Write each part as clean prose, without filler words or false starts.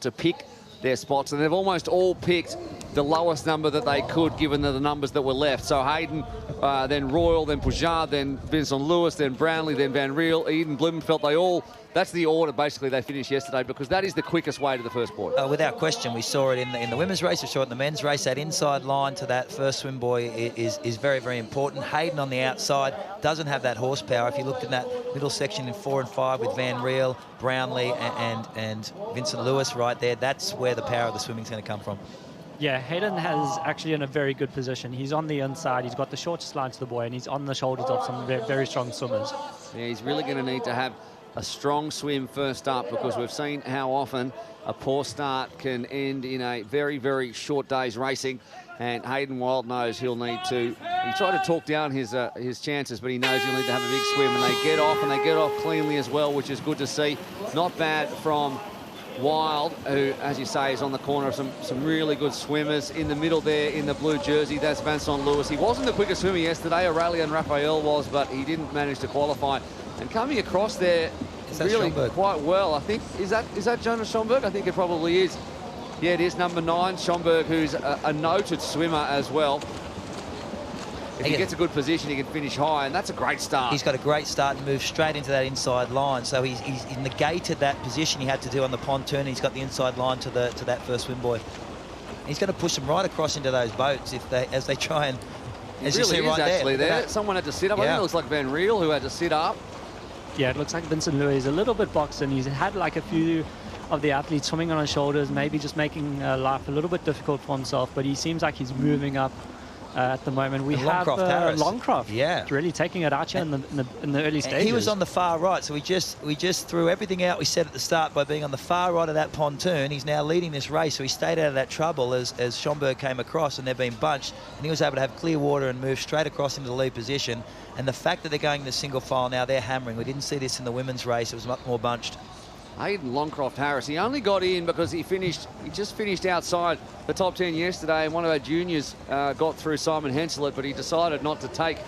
to pick their spots, and they've almost all picked the lowest number that they could, given the numbers that were left. So Hayden, then Royal, then Poujade, then Vincent Lewis, then Brownlee, then Van Riel, Eden, Blumenfeld, they all, that's the order basically they finished yesterday, because that is the quickest way to the first buoy. Without question, we saw it in the women's race, we saw it in the men's race. That inside line to that first swim buoy is very, very important. Hayden on the outside doesn't have that horsepower. If you looked in that middle section in 4 and 5 with Van Riel, Brownlee and Vincent Lewis right there, that's where the power of the swimming is going to come from. Yeah, Hayden has actually in a very good position. He's on the inside, he's got the shortest line to the buoy, and he's on the shoulders of some very strong swimmers. Yeah, he's really going to need to have a strong swim first up, because we've seen how often a poor start can end in a very, very short day's racing. And Hayden Wild knows he'll need to. He tried to talk down his chances, but he knows he'll need to have a big swim. And they get off, and they get off cleanly as well, which is good to see. Not bad from Wild, who, as you say, is on the corner of some really good swimmers. In the middle there, in the blue jersey, that's Vincent Lewis. He wasn't the quickest swimmer yesterday. Aurélien Raphael was, but he didn't manage to qualify. And coming across there really quite well, I think, is that Jonas Schomburg? I think it probably is. Yeah, it is number 9, Schomburg, who's a noted swimmer as well. If he gets a good position, he can finish high, and that's a great start. He's got a great start and moves straight into that inside line. So he's negated that position he had to do on the pontoon. He's got the inside line to that first swim buoy. He's going to push them right across into those boats as they try and. As really you see right actually there. Someone had to sit up. Yeah. I think it looks like Van Riel who had to sit up. Yeah, it looks like Vincent Louis is a little bit boxed in. He's had like a few of the athletes swimming on his shoulders, maybe just making life a little bit difficult for himself, but he seems like he's moving up at the moment. We have Longcroft, really taking it out here in the early stages. He was on the far right, so we just threw everything out we said at the start by being on the far right of that pontoon. He's now leading this race, so he stayed out of that trouble as Schomburg came across, and they've been bunched, and he was able to have clear water and move straight across into the lead position. And the fact that they're going to single file now, they're hammering. We didn't see this in the women's race. It was much more bunched. Hayden Longcroft Harris, he only got in because he just finished outside the top 10 yesterday, and one of our juniors got through, Simon Henselet, but he decided not to take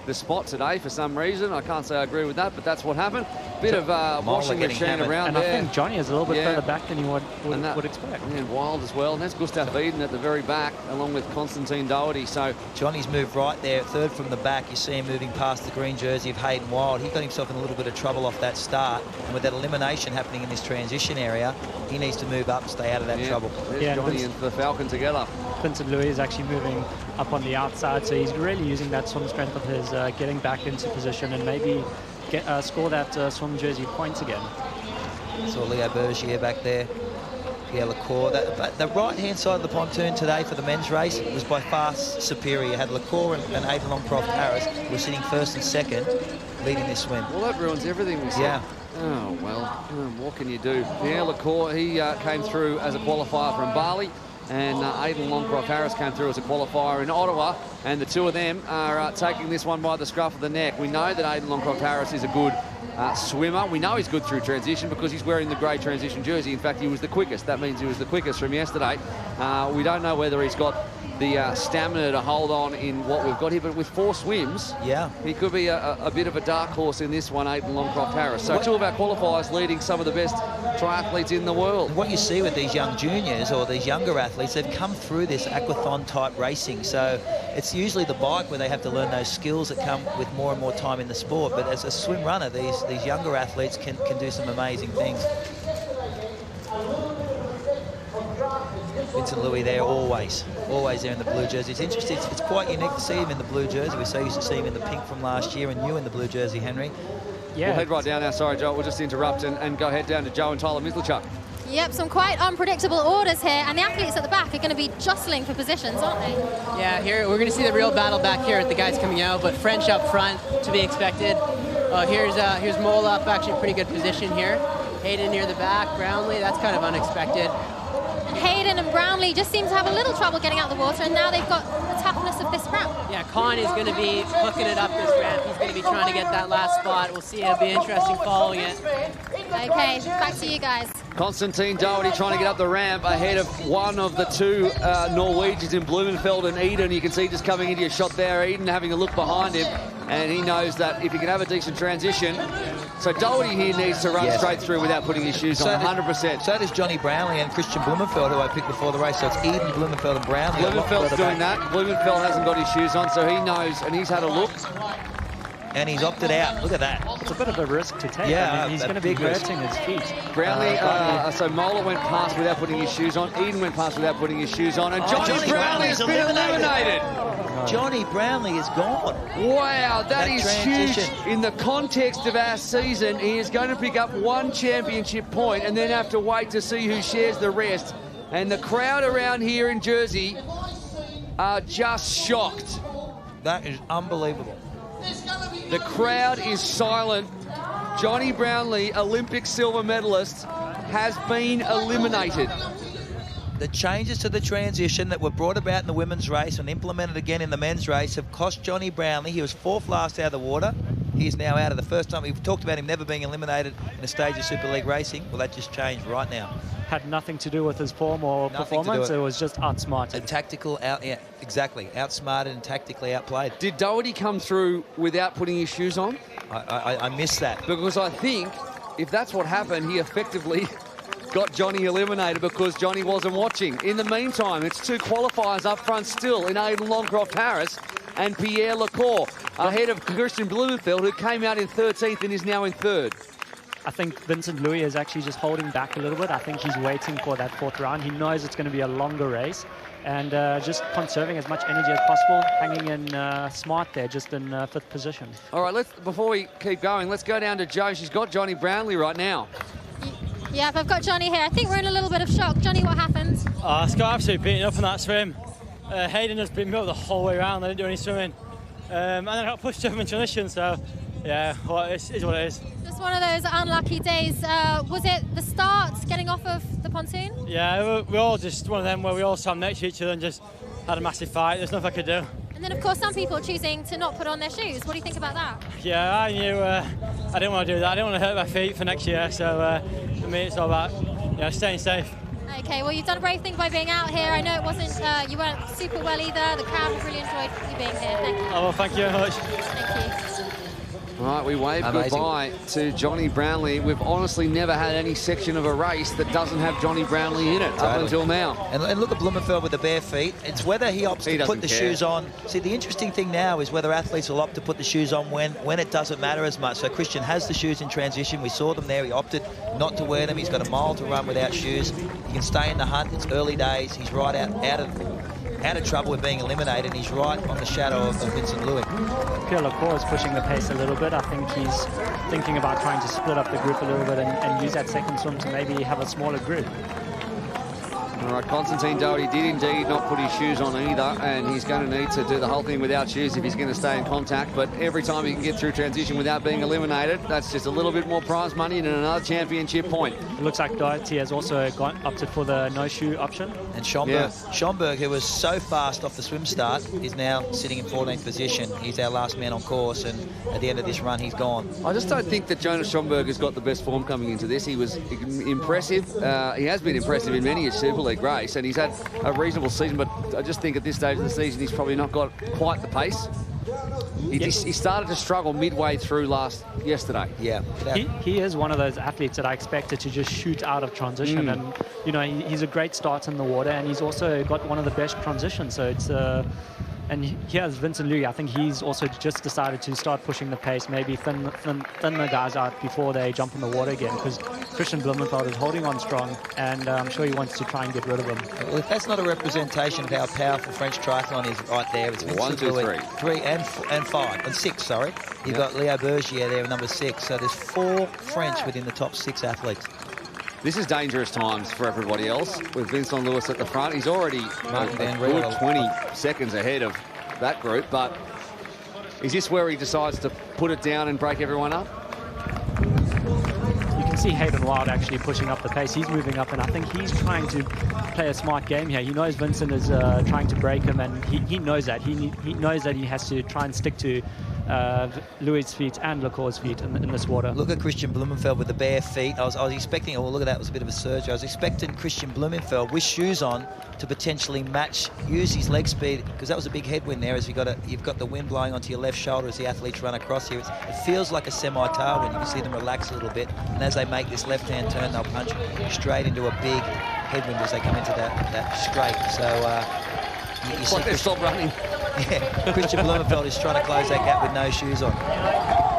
the spot today for some reason. I can't say I agree with that, but that's what happened. Bit of washing machine around and there. I think Johnny is a little bit further back than you would expect. And Wild as well. And there's Gustav Eden at the very back, along with Constantine Doherty. So Johnny's moved right there, third from the back. You see him moving past the green jersey of Hayden Wild. He got himself in a little bit of trouble off that start. And with that elimination happening in this transition area, he needs to move up and stay out of that trouble. There's Johnny and the Falcon together. Vincent Louis is actually moving up on the outside, so he's really using that swim strength of his, getting back into position and maybe score that swim jersey points again. Saw Leo Bergier back there, Pierre Lacour. The right-hand side of the pontoon today for the men's race was by far superior. You had Lacour and Hayden Longcroft Harris who were sitting first and second, leading this swim. Well, that ruins everything we said. Yeah. Oh, well, what can you do? Pierre Lacour, he came through as a qualifier from Bali, and Hayden Longcroft Harris came through as a qualifier in Ottawa, and the two of them are taking this one by the scruff of the neck. We know that Hayden Longcroft Harris is a good swimmer. We know he's good through transition because he's wearing the grey transition jersey. In fact, he was the quickest. That means he was the quickest from yesterday. We don't know whether he's got the stamina to hold on in what we've got here, but with 4 swims, he could be a bit of a dark horse in this one, Hayden Longcroft Harris. So two of our qualifiers leading some of the best triathletes in the world. What you see with these young juniors or these younger athletes, they've come through this aquathon type racing, so it's usually the bike where they have to learn those skills that come with more and more time in the sport. But as a swim runner, these younger athletes can do some amazing things. Vincent Louis there, always there in the blue jersey. It's interesting, it's quite unique to see him in the blue jersey. We're so used to see him in the pink from last year, and you in the blue jersey, Henry. Yeah. We'll head right down now. Sorry, Joe, we'll just interrupt and go head down to Joe and Tyler Mislachuk. Yep, some quite unpredictable orders here, and the athletes at the back are going to be jostling for positions, aren't they? Yeah, here we're going to see the real battle back here with the guys coming out, but French up front to be expected. Here's Mole up, actually pretty good position here. Hayden near the back, Brownlee, that's kind of unexpected. Hayden and Brownlee just seem to have a little trouble getting out the water, and now they've got the toughness of this ramp. Yeah, Con is going to be hooking it up this ramp. He's going to be trying to get that last spot. We'll see. It'll be interesting following it. Okay, back to you guys. Constantine Doherty trying to get up the ramp ahead of one of the two Norwegians in Blumenfeld and Eden. You can see just coming into your shot there, Eden having a look behind him. and he knows that if he can have a decent transition, so Doherty here needs to run straight through without putting his shoes on, 100%. So does Johnny Brownlee and Christian Blumenfeld, who I picked before the race. So it's Eden, Blumenfeld and Brownlee. Blumenfeld's doing that. Blumenfeld hasn't got his shoes on, so he knows, and he's had a look. And he's opted out. Look at that. It's a bit of a risk to take. Yeah, I mean, he's going to be hurting his feet. Brownlee, so Mola went past without putting his shoes on. Eden went past without putting his shoes on. And Johnny Brownlee has been eliminated. Johnny Brownlee is gone. Wow, that is huge. In the context of our season, he is going to pick up one championship point and then have to wait to see who shares the rest. And the crowd around here in Jersey are just shocked. That is unbelievable. The crowd is silent. Johnny Brownlee, Olympic silver medalist, has been eliminated. The changes to the transition that were brought about in the women's race and implemented again in the men's race have cost Johnny Brownlee. He was 4th last out of the water. He is now out of the first time. We've talked about him never being eliminated in a stage of Super League racing. Well, that just changed right now. Had nothing to do with his form or performance. It was just outsmarted. Exactly. Outsmarted and tactically outplayed. Did Doherty come through without putting his shoes on? I missed that. Because I think if that's what happened, he effectively got Johnny eliminated because Johnny wasn't watching. In the meantime, it's 2 qualifiers up front still in Aidan Longcroft-Harris and Pierre Lecour, ahead of Christian Blumenfeld, who came out in 13th and is now in 3rd. I think Vincent Louis is actually just holding back a little bit. I think he's waiting for that 4th round. He knows it's going to be a longer race and just conserving as much energy as possible, hanging in smart there, just in 5th position. All right, before we keep going, let's go down to Jo. She's got Johnny Brownlee right now. Yeah, I've got Johnny here. I think we're in a little bit of shock. Johnny, what happened? I just got absolutely beaten up in that swim. Hayden just beat me up the whole way around. I didn't do any swimming. And then I got pushed over in transition, so yeah, well, it is what it is. Just one of those unlucky days. Was it the start, getting off of the pontoon? Yeah, we all just one of them where we all sat next to each other and just had a massive fight. There's nothing I could do. And then, of course, some people are choosing to not put on their shoes. What do you think about that? Yeah, I knew I didn't want to do that. I didn't want to hurt my feet for next year, so for me it's all about staying safe. Okay, well, you've done a brave thing by being out here. I know it wasn't, you weren't super well either. The crowd has really enjoyed you being here. Thank you. Oh, well, thank you very much. Thank you. All right, we wave goodbye to Johnny Brownlee. We've honestly never had any section of a race that doesn't have Johnny Brownlee in it up until now. And look at Blumenfeld with the bare feet. It's whether he opts to put the shoes on. See, the interesting thing now is whether athletes will opt to put the shoes on when it doesn't matter as much. So Christian has the shoes in transition. We saw them there. He opted not to wear them. He's got a mile to run without shoes. He can stay in the hunt. It's early days. He's right out of trouble with being eliminated, and he's right on the shadow of Vincent Louis. Pierre Lecour is pushing the pace a little bit. I think he's thinking about trying to split up the group a little bit and use that second swim to maybe have a smaller group. All right, Constantine Doherty did indeed not put his shoes on either, and he's going to need to do the whole thing without shoes if he's going to stay in contact. But every time he can get through transition without being eliminated, that's just a little bit more prize money and another championship point. It looks like Doherty has also opted for the no-shoe option. And Schomburg, who was so fast off the swim start, is now sitting in 14th position. He's our last man on course, and at the end of this run, he's gone. I just don't think that Jonas Schomburg has got the best form coming into this. He was impressive. He has been impressive in many a Super League race, and he's had a reasonable season, but I just think at this stage of the season, he's probably not got quite the pace. He started to struggle midway through yesterday. Yeah. He is one of those athletes that I expected to just shoot out of transition. And, he's a great start in the water, and he's also got one of the best transitions. So it's... And here's Vincent Louis. I think he's also just decided to start pushing the pace, maybe thin the guys out before they jump in the water again, because Christian Blumenfeld is holding on strong, and I'm sure he wants to try and get rid of him. Well, if that's not a representation of how powerful French triathlon is right there, it's Vincent Louis. 3 and 5 and 6, sorry. You've got Leo Bergier there, number 6. So there's 4 French within the top 6 athletes. This is dangerous times for everybody else with Vincent Louis at the front. He's already a good 20 seconds ahead of that group, but is this where he decides to put it down and break everyone up? You can see Hayden Wild actually pushing up the pace. He's moving up, and I think he's trying to play a smart game here. He knows Vincent is trying to break him, and he knows that. He knows that he has to try and stick to Louis' feet and Lecour's feet in this water. Look at Christian Blumenfeld with the bare feet. I was expecting, oh, look at that, it was a bit of a surge. I was expecting Christian Blumenfeld with shoes on to potentially use his leg speed, because that was a big headwind there as you've got the wind blowing onto your left shoulder as the athletes run across here. It feels like a semi-tailwind. You can see them relax a little bit, and as they make this left-hand turn, they'll punch straight into a big headwind as they come into that straight. So you It's like they stop running. Yeah, Christian Blumenfeld is trying to close that gap with no shoes on.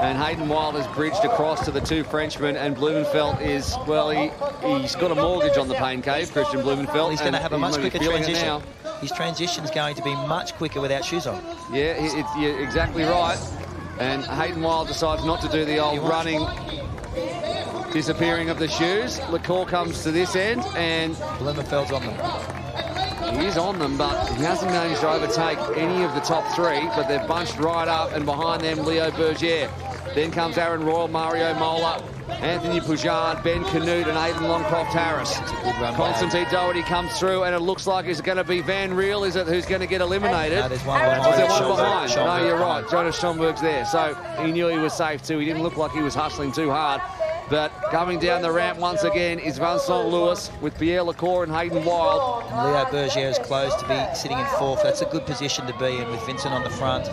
And Hayden Wilde has bridged across to the two Frenchmen, and Blumenfeld is, well, he's got a mortgage on the pain cave, Christian Blumenfeld. Well, he's going to have a much quicker transition. Now. His transition is going to be much quicker without shoes on. Yeah, you're exactly right. And Hayden Wilde decides not to do the old running, disappearing of the shoes. Lecour comes to this end, and Blumenfeld's on them. He is on them, but he hasn't managed to overtake any of the top three, but they're bunched right up, and behind them, Leo Bergier. Then comes Aaron Royal, Mario Mola, Anthony Poujard, Ben Canute, and Aidan Longcroft-Harris. Constantine Doherty comes through, and it looks like it's going to be Van Riel, is it, who's going to get eliminated? No, there's one Is there one behind? Schomburg. No, you're right. Jonas Schomburg's there, so he knew he was safe too. He didn't look like he was hustling too hard. But coming down the ramp once again is Vincent Lewis with Pierre Lecour and Hayden Wilde. And Leo Bergier is close to be sitting in fourth. That's a good position to be in with Vincent on the front.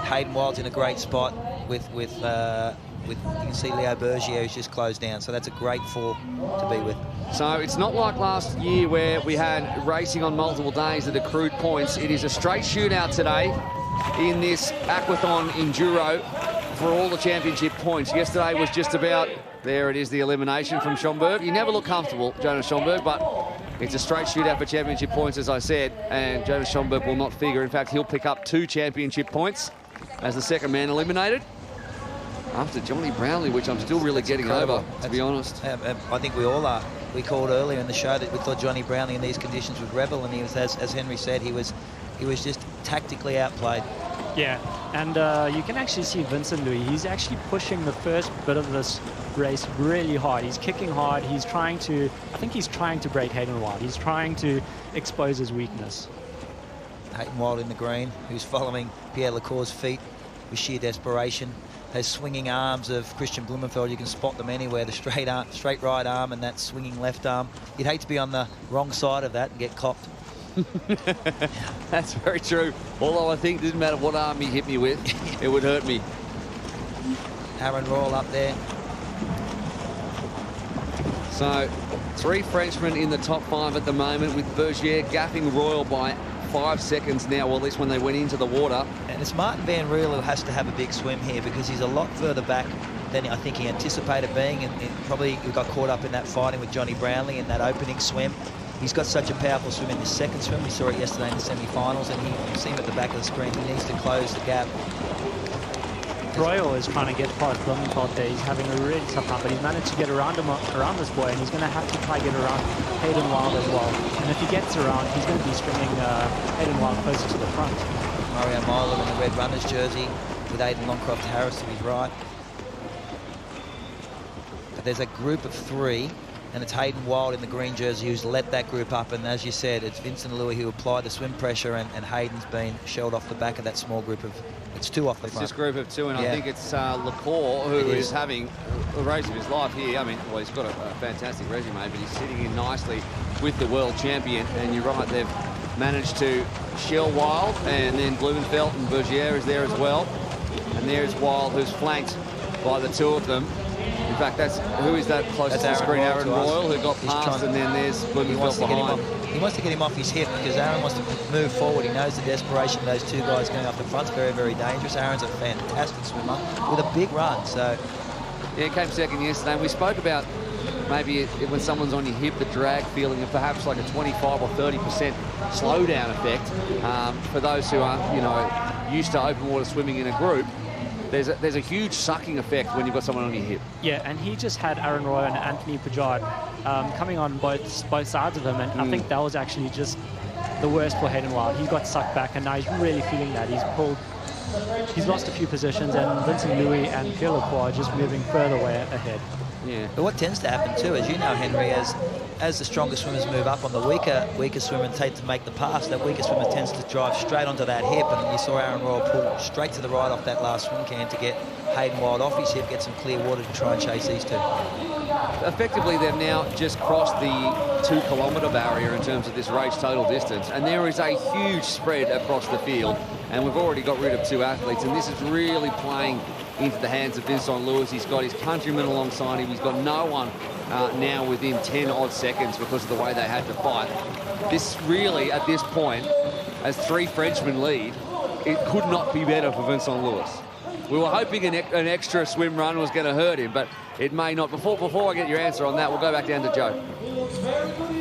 Hayden Wilde's in a great spot with you can see Leo Bergier who's just closed down. So that's a great four to be with. So it's not like last year where we had racing on multiple days that accrued points. It is a straight shootout today in this Aquathon Enduro for all the championship points. Yesterday was just about, there it is, the elimination from Schomburg. He never looked comfortable, Jonas Schomburg, but it's a straight shootout for championship points, as I said, and Jonas Schomburg will not figure. In fact, he'll pick up 2 championship points as the second man eliminated after Johnny Brownlee, which I'm still really getting over, to be honest. I think we all are. We called earlier in the show that we thought Johnny Brownlee in these conditions would rebel, and he was, as Henry said, he was just tactically outplayed. Yeah, and you can actually see Vincent Louis. He's actually pushing the first bit of this race really hard. He's kicking hard. He's trying to, I think he's trying to break Hayden Wilde. He's trying to expose his weakness. Hayden Wilde in the green, who's following Pierre Lecour's feet with sheer desperation. Those swinging arms of Christian Blumenfeld, you can spot them anywhere. The straight right arm and that swinging left arm. You'd hate to be on the wrong side of that and get copped. That's very true. Although I think it didn't matter what arm he hit me with, it would hurt me. Aaron Royal up there. So 3 Frenchmen in the top 5 at the moment, with Bergier gapping Royal by 5 seconds now, or at least when they went into the water. And it's Martin Van Riel who has to have a big swim here, because he's a lot further back than I think he anticipated being, and probably got caught up in that fighting with Johnny Brownlee in that opening swim. He's got such a powerful swim in his second swim. We saw it yesterday in the semi-finals, and you see him at the back of the screen. He needs to close the gap. Royal is trying to get past Blumenfeld there. He's having a really tough time, but he's managed to get around this boy, and he's going to have to try to get around Hayden Wilde as well. And if he gets around, he's going to be stringing Hayden Wilde closer to the front. Mario Mola in the red runner's jersey with Aidan Longcroft-Harris to his right. But there's a group of 3, and it's Hayden Wilde in the green jersey who's let that group up, and as you said, it's Vincent Louis who applied the swim pressure, and Hayden's been shelled off the back of that small group of, it's 2 off the front. It's this group of 2, and Yeah. I think it's Lecour who is having the race of his life here. I mean, well, he's got a fantastic resume, but he's sitting in nicely with the world champion, and you're right, they've managed to shell Wilde, and then Blumenfeld and Bergier is there as well, and there's Wilde, who's flanked by the 2 of them. In fact, who is that closest to the screen? Aaron Royal, who got past, and then there's Blumenfeld behind. He wants to get him off his hip, because Aaron wants to move forward. He knows the desperation of those 2 guys going up the front's very, very dangerous. Aaron's a fantastic swimmer with a big run. So yeah, he came second yesterday, and we spoke about maybe when someone's on your hip, the drag feeling of perhaps like a 25 or 30% slowdown effect for those who aren't, used to open water swimming in a group. There's a huge sucking effect when you've got someone on your hip. Yeah, and he just had Aaron Roy and Anthony Poujard coming on both sides of him, and I think that was actually just the worst for Hayden Wilde. He got sucked back, and now he's really feeling that. He's lost a few positions, and Vincent Louis and Pierre Lecour are just moving further away ahead. Yeah. But what tends to happen too, as you know, Henry, as the stronger swimmers move up on the weaker swimmer and take to make the pass, that weaker swimmer tends to drive straight onto that hip, and you saw Aaron Royal pull straight to the right off that last swim can to get Hayden Wild off his hip, get some clear water to try and chase these two. Effectively, they've now just crossed the 2-kilometre barrier in terms of this race total distance, and there is a huge spread across the field, and we've already got rid of 2 athletes, and this is really playing into the hands of Vincent Lewis. He's got his countrymen alongside him. He's got no one now within 10-odd seconds because of the way they had to fight. This really, at this point, as 3 Frenchmen lead, it could not be better for Vincent Lewis. We were hoping an extra swim run was going to hurt him, but it may not. Before I get your answer on that, we'll go back down to Joe.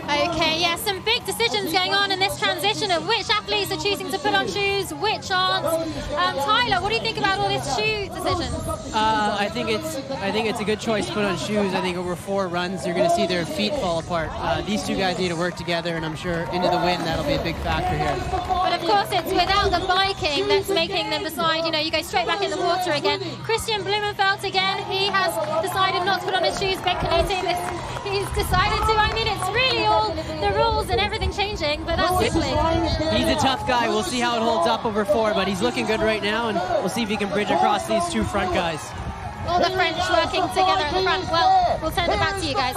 Okay, yeah, some big decisions going on in this transition of which athletes are choosing to put on shoes, which aren't. Tyler, what do you think about all these shoe decisions? I think it's a good choice to put on shoes. I think over 4 runs, you're going to see their feet fall apart. These 2 guys need to work together, and I'm sure into the wind, that'll be a big factor here. But of course, it's without the biking that's making them decide, you know, you go straight back in the water again. Christian Blumenfeld again, he has decided not to put on his shoes. Ben Canute, he's decided to. I mean, it's really all the rules and everything changing, but that's quickly. He's a tough guy. We'll see how it holds up over 4, but he's looking good right now, and we'll see if he can bridge across these 2 front guys. All the French working together at the front. Well, we'll send it back to you guys.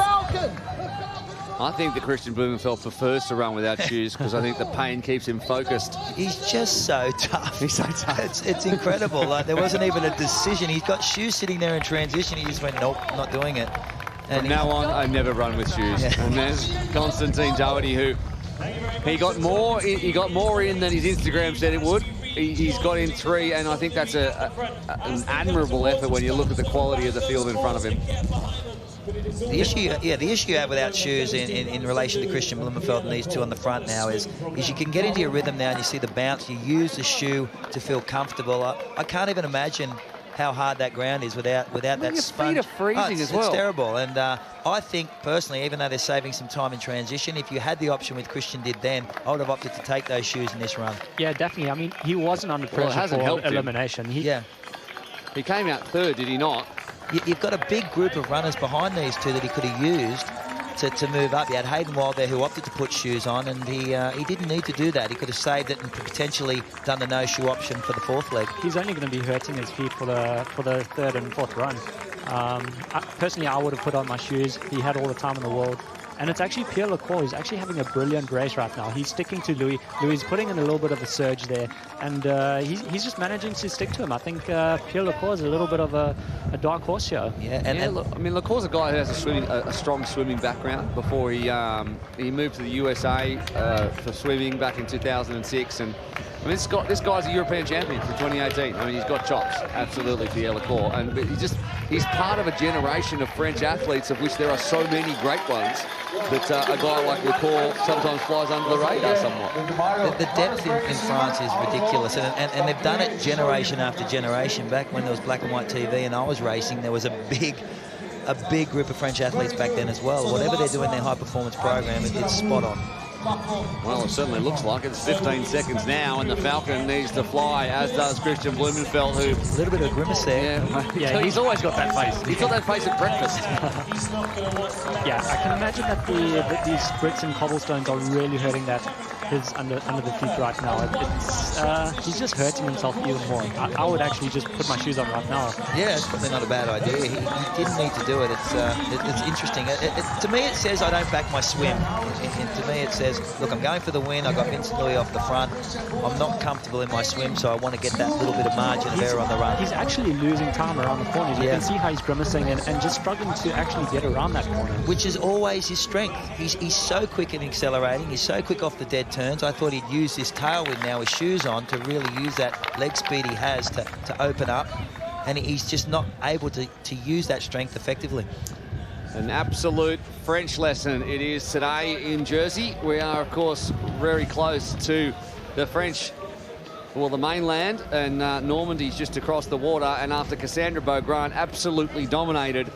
I think that Christian Blumenfeld prefers to run without shoes because I think the pain keeps him focused. He's just so tough. He's so tough. It's incredible. Like, there wasn't even a decision. He's got shoes sitting there in transition. He just went, nope, not doing it. And from now on, I never run with shoes. Yeah. And there's Constantine Doherty, who he got more in than his Instagram said it would. He's got in 3, and I think that's an admirable effort when you look at the quality of the field in front of him. The issue you have without shoes in relation to Christian Blumenfeld and these 2 on the front now is you can get into your rhythm now and you see the bounce. You use the shoe to feel comfortable. I can't even imagine how hard that ground is without that sponge. Your feet are freezing as well. It's terrible. And I think, personally, even though they're saving some time in transition, if you had the option with Christian did then, I would have opted to take those shoes in this run. Yeah, definitely. I mean, he wasn't under pressure for elimination. He came out 3rd, did he not? You've got a big group of runners behind these 2 that he could have used to move up. You had Hayden Wild there who opted to put shoes on, and he didn't need to do that. He could have saved it and potentially done the no-shoe option for the 4th leg. He's only going to be hurting his feet for the 3rd and 4th run. Personally, I would have put on my shoes. He had all the time in the world. And it's actually Pierre Lecour who's actually having a brilliant race right now. He's sticking to Louis. Louis is putting in a little bit of a surge there. And he's just managing to stick to him. I think Pierre Lecour is a little bit of a dark horse here. Yeah, look, I mean, Lecour's a guy who has a strong swimming background before he moved to the USA for swimming back in 2006. And I mean, this guy's a European champion for 2018. I mean, he's got chops, absolutely, Pierre Lecour. And he's part of a generation of French athletes, of which there are so many great ones, that a guy like Lecour sometimes flies under the radar somewhat. The depth in France is ridiculous, and they've done it generation after generation. Back when there was black and white TV and I was racing, there was a big group of French athletes back then as well. Whatever they're doing, their high-performance program, it's spot on. Well, it certainly looks like it's 15 seconds now, and the Falcon needs to fly, as does Christian Blumenfeld, who... A little bit of grimace there. Yeah, he's always got that face. He's got that face at breakfast. Yeah, I can imagine that these bricks and cobblestones are really hurting his under the feet right now. He's just hurting himself even more. I would actually just put my shoes on right now. Yeah, it's probably not a bad idea. He didn't need to do it. It's interesting. To me, it says I don't back my swim. To me, it says, look, I'm going for the win. I got Vincent Louis off the front. I'm not comfortable in my swim, so I want to get that little bit of margin of error on the run. He's actually losing time around the corners. You can see how he's grimacing and just struggling to actually get around that corner. Which is always his strength. He's so quick in accelerating. He's so quick off the dead turns. I thought he'd use this tailwind now with shoes on to really use that leg speed he has to open up. And he's just not able to use that strength effectively. An absolute French lesson it is today in Jersey. We are, of course, very close to the French, well, the mainland, and Normandy's just across the water. And after Cassandra Beaugrand absolutely dominated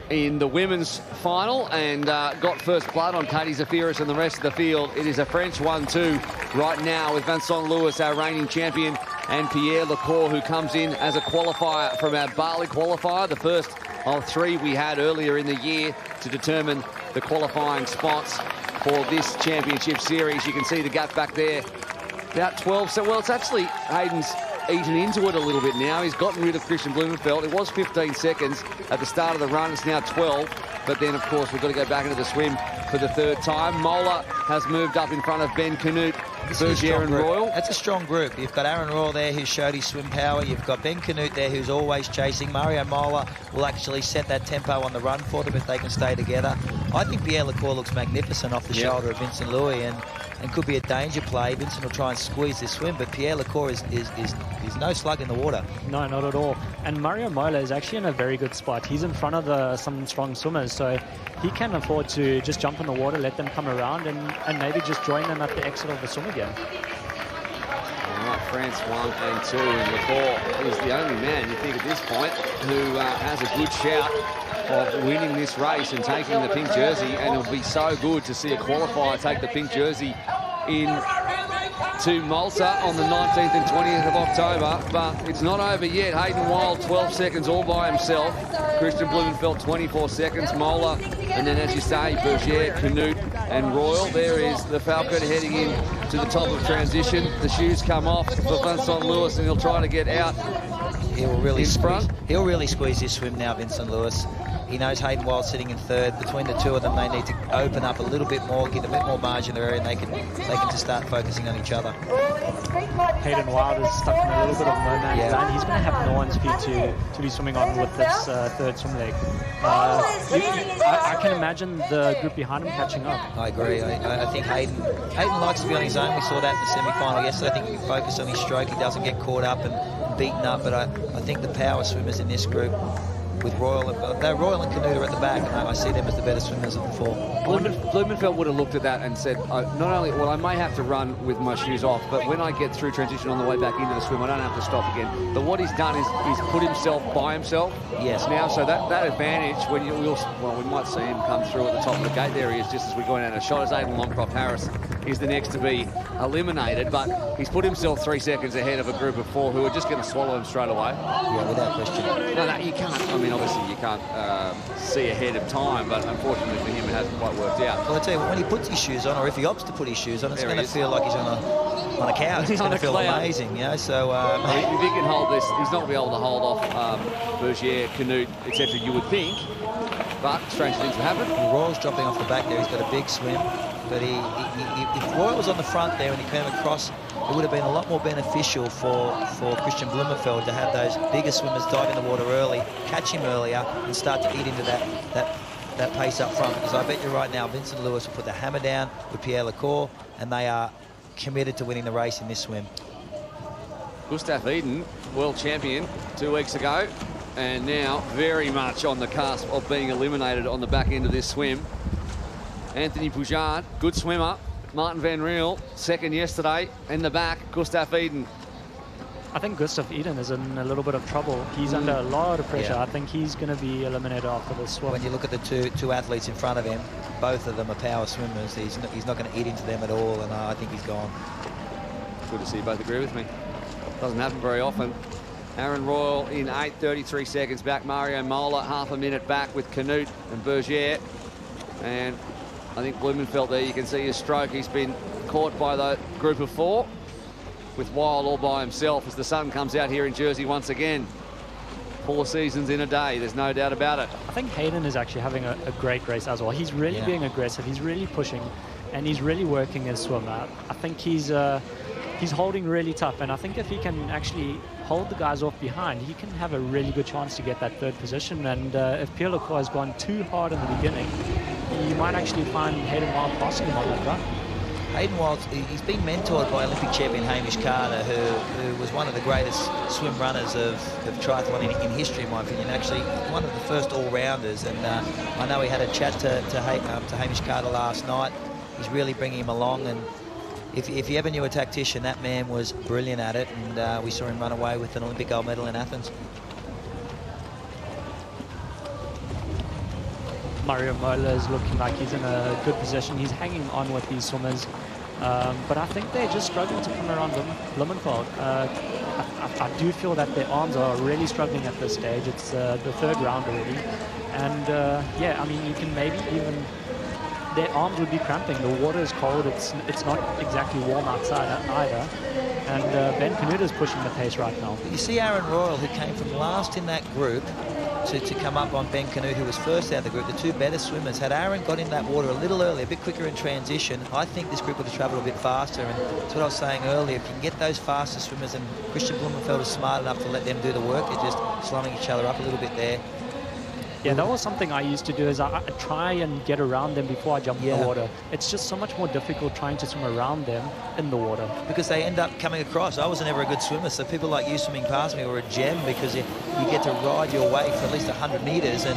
in the women's final and got first blood on Katie Zafiris and the rest of the field, it is a French 1-2 right now with Vincent Lewis, our reigning champion, and Pierre Lecour, who comes in as a qualifier from our Bali qualifier, the first of 3 we had earlier in the year to determine the qualifying spots for this championship series. You can see the gap back there, about 12. So, well, it's actually Hayden's eaten into it a little bit now. He's gotten rid of Christian Blumenfeld. It was 15 seconds at the start of the run. It's now 12. But then, of course, we've got to go back into the swim for the 3rd time. Mola has moved up in front of Ben Canute, Bergier and Royal. That's a strong group. You've got Aaron Royal there, who's showed his swim power. You've got Ben Canute there, who's always chasing. Mario Mola will actually set that tempo on the run for them if they can stay together. I think Pierre Lecour looks magnificent off the shoulder of Vincent Louis and could be a danger play. Vincent will try and squeeze this swim, but Pierre Lecour is no slug in the water. No, not at all. And Mario Mola is actually in a very good spot. He's in front of some strong swimmers, so he can afford to just jump in the water, let them come around, and maybe just join them at the exit of the swim again. All right, France 1 and 2, and Lecour is the only man, you think, at this point, who has a good shout of winning this race and taking the pink jersey. And it'll be so good to see a qualifier take the pink jersey in to Malta on the 19th and 20th of October. But it's not over yet. Hayden Wilde 12 seconds all by himself. Christian Blumenfeld 24 seconds. Mola, and then, as you say, Bergier, Canute and Royal. There is the Falcon heading in to the top of transition. The shoes come off for Vincent Lewis, and he'll try to get out. He'll really squeeze this swim now, Vincent Lewis. He knows Hayden Wilde sitting in 3rd. Between the two of them, they need to open up a little bit more, get a bit more margin of area, and they can just start focusing on each other. Hayden Wilde is stuck in a little bit of no man's land. He's going to have no one speed to be swimming on with this 3rd swim leg. I can imagine the group behind him catching up. I agree. I think Hayden likes to be on his own. We saw that in the semi-final yesterday. I think he can focus on his stroke. He doesn't get caught up and beaten up. But I think the power swimmers in this group, with Royal and Canute are at the back, and I see them as the better swimmers of the 4. Blumenfeld would have looked at that and said, not only, well, I may have to run with my shoes off, but when I get through transition on the way back into the swim, I don't have to stop again. But what he's done is he's put himself by himself now, so that advantage, when we might see him come through at the top of the gate there. He is, just as we're going out of shot, as Aidan Longcroft Harris is the next to be eliminated, but he's put himself 3 seconds ahead of a group of 4 who are just going to swallow him straight away. Yeah, without question. No, you can't. I mean, obviously you can't see ahead of time, but unfortunately for him it hasn't quite worked out. Well, I tell you, when he puts his shoes on, or if he opts to put his shoes on, it's going to feel like he's on a couch. It's going to feel amazing, you know. So if he can hold this, he's not going to be able to hold off Bergier, Canute, etc. You would think, but strange things will happen. Royal's dropping off the back there. He's got a big swim, but if Royal was on the front there and he came across, it would have been a lot more beneficial for Christian Blumenfeld to have those bigger swimmers dive in the water early, catch him earlier, and start to eat into that pace up front. Because I bet you right now, Vincent Lewis will put the hammer down with Pierre Lecour, and they are committed to winning the race in this swim. Gustav Eden, world champion 2 weeks ago, and now very much on the cusp of being eliminated on the back end of this swim. Anthony Poujard, good swimmer. Martin Van Riel, second yesterday. In the back, Gustav Eden. I think Gustav Eden is in a little bit of trouble. He's under a lot of pressure. Yeah. I think he's going to be eliminated after this swim. When you look at the two athletes in front of him, both of them are power swimmers. He's not going to eat into them at all, and I think he's gone. Good to see you both agree with me. Doesn't happen very often. Aaron Royal in 8:33 seconds back. Mario Mola half a minute back with Canute and Bergier. And I think Blumenfeld there, you can see his stroke. He's been caught by the group of 4 with Wilde all by himself as the sun comes out here in Jersey once again. 4 seasons in a day, there's no doubt about it. I think Hayden is actually having a great race as well. He's really being aggressive. He's really pushing, and he's really working his swim out. I think he's holding really tough, and I think if he can actually hold the guys off behind, he can have a really good chance to get that 3rd position. And if Pierre Lecour has gone too hard in the beginning, you might actually find Hayden Wilde passing him on that run. Hayden Wilde, he's been mentored by Olympic champion Hamish Carter, who was one of the greatest swim runners of triathlon in history, in my opinion. Actually, one of the first all-rounders. And I know he had a chat to Hamish Carter last night. He's really bringing him along. And if you ever knew a tactician, that man was brilliant at it. And we saw him run away with an Olympic gold medal in Athens. Mario Mola is looking like he's in a good position. He's hanging on with these swimmers. But I think they're just struggling to come around Blumenfeld. I do feel that their arms are really struggling at this stage. It's the third round already. And yeah, I mean, you can maybe even, their arms would be cramping. The water is cold. It's not exactly warm outside either. And Ben Canuta is pushing the pace right now. You see Aaron Royal, who came from last in that group, to come up on Ben Canoe, who was first out of the group. The two better swimmers. Had Aaron got in that water a little earlier, a bit quicker in transition, I think this group would have travelled a bit faster. And that's what I was saying earlier. If you can get those faster swimmers, and Christian Blumenfeld is smart enough to let them do the work, they're just slowing each other up a little bit there. Yeah, that was something I used to do, is I try and get around them before I jump in the water. It's just so much more difficult trying to swim around them in the water. Because they end up coming across. I wasn't ever a good swimmer, so people like you swimming past me were a gem, because you get to ride your way for at least 100 metres and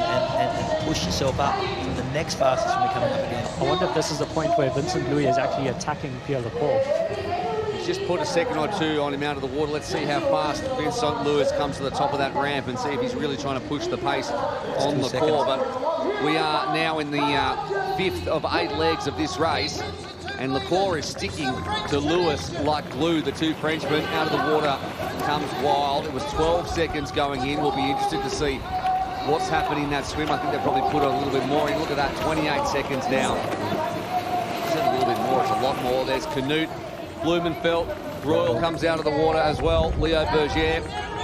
push yourself up from the next fastest swimmer coming up again. I wonder if this is the point where Vincent Louis is actually attacking Pierre Lecour. He's just put a second or two on him out of the water. Let's see how fast Vincent Louis comes to the top of that ramp and see if he's really trying to push the pace on Lecour. But we are now in the 5th of 8 legs of this race, and Lecour is sticking to Lewis like glue. The two Frenchmen out of the water comes Wild. It was 12 seconds going in. We'll be interested to see what's happening in that swim. I think they've probably put a little bit more in. Look at that, 28 seconds now. Is it a little bit more? It's a lot more. There's Canute, Blumenfeld, Royal comes out of the water as well. Leo Berger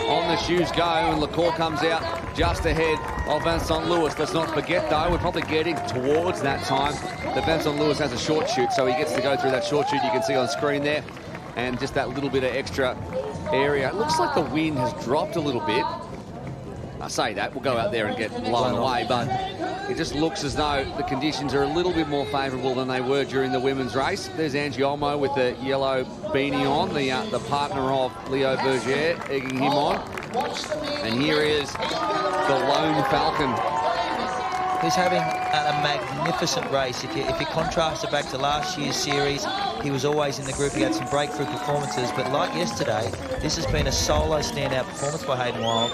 on the shoes go, and Lecour comes out just ahead of Vincent Louis. Let's not forget, though, we're probably getting towards that time that Vincent Louis has a short chute, so he gets to go through that short chute you can see on screen there, and just that little bit of extra area. It looks like the wind has dropped a little bit. I say that, we'll go out there and get blown away, but it just looks as though the conditions are a little bit more favourable than they were during the women's race. There's Angie Olmo with the yellow beanie on, the partner of Leo Berger, egging him on. And here is the lone Falcon. He's having a magnificent race. If you contrast it back to last year's series, he was always in the group. He had some breakthrough performances, but like yesterday, this has been a solo standout performance by Hayden Wilde.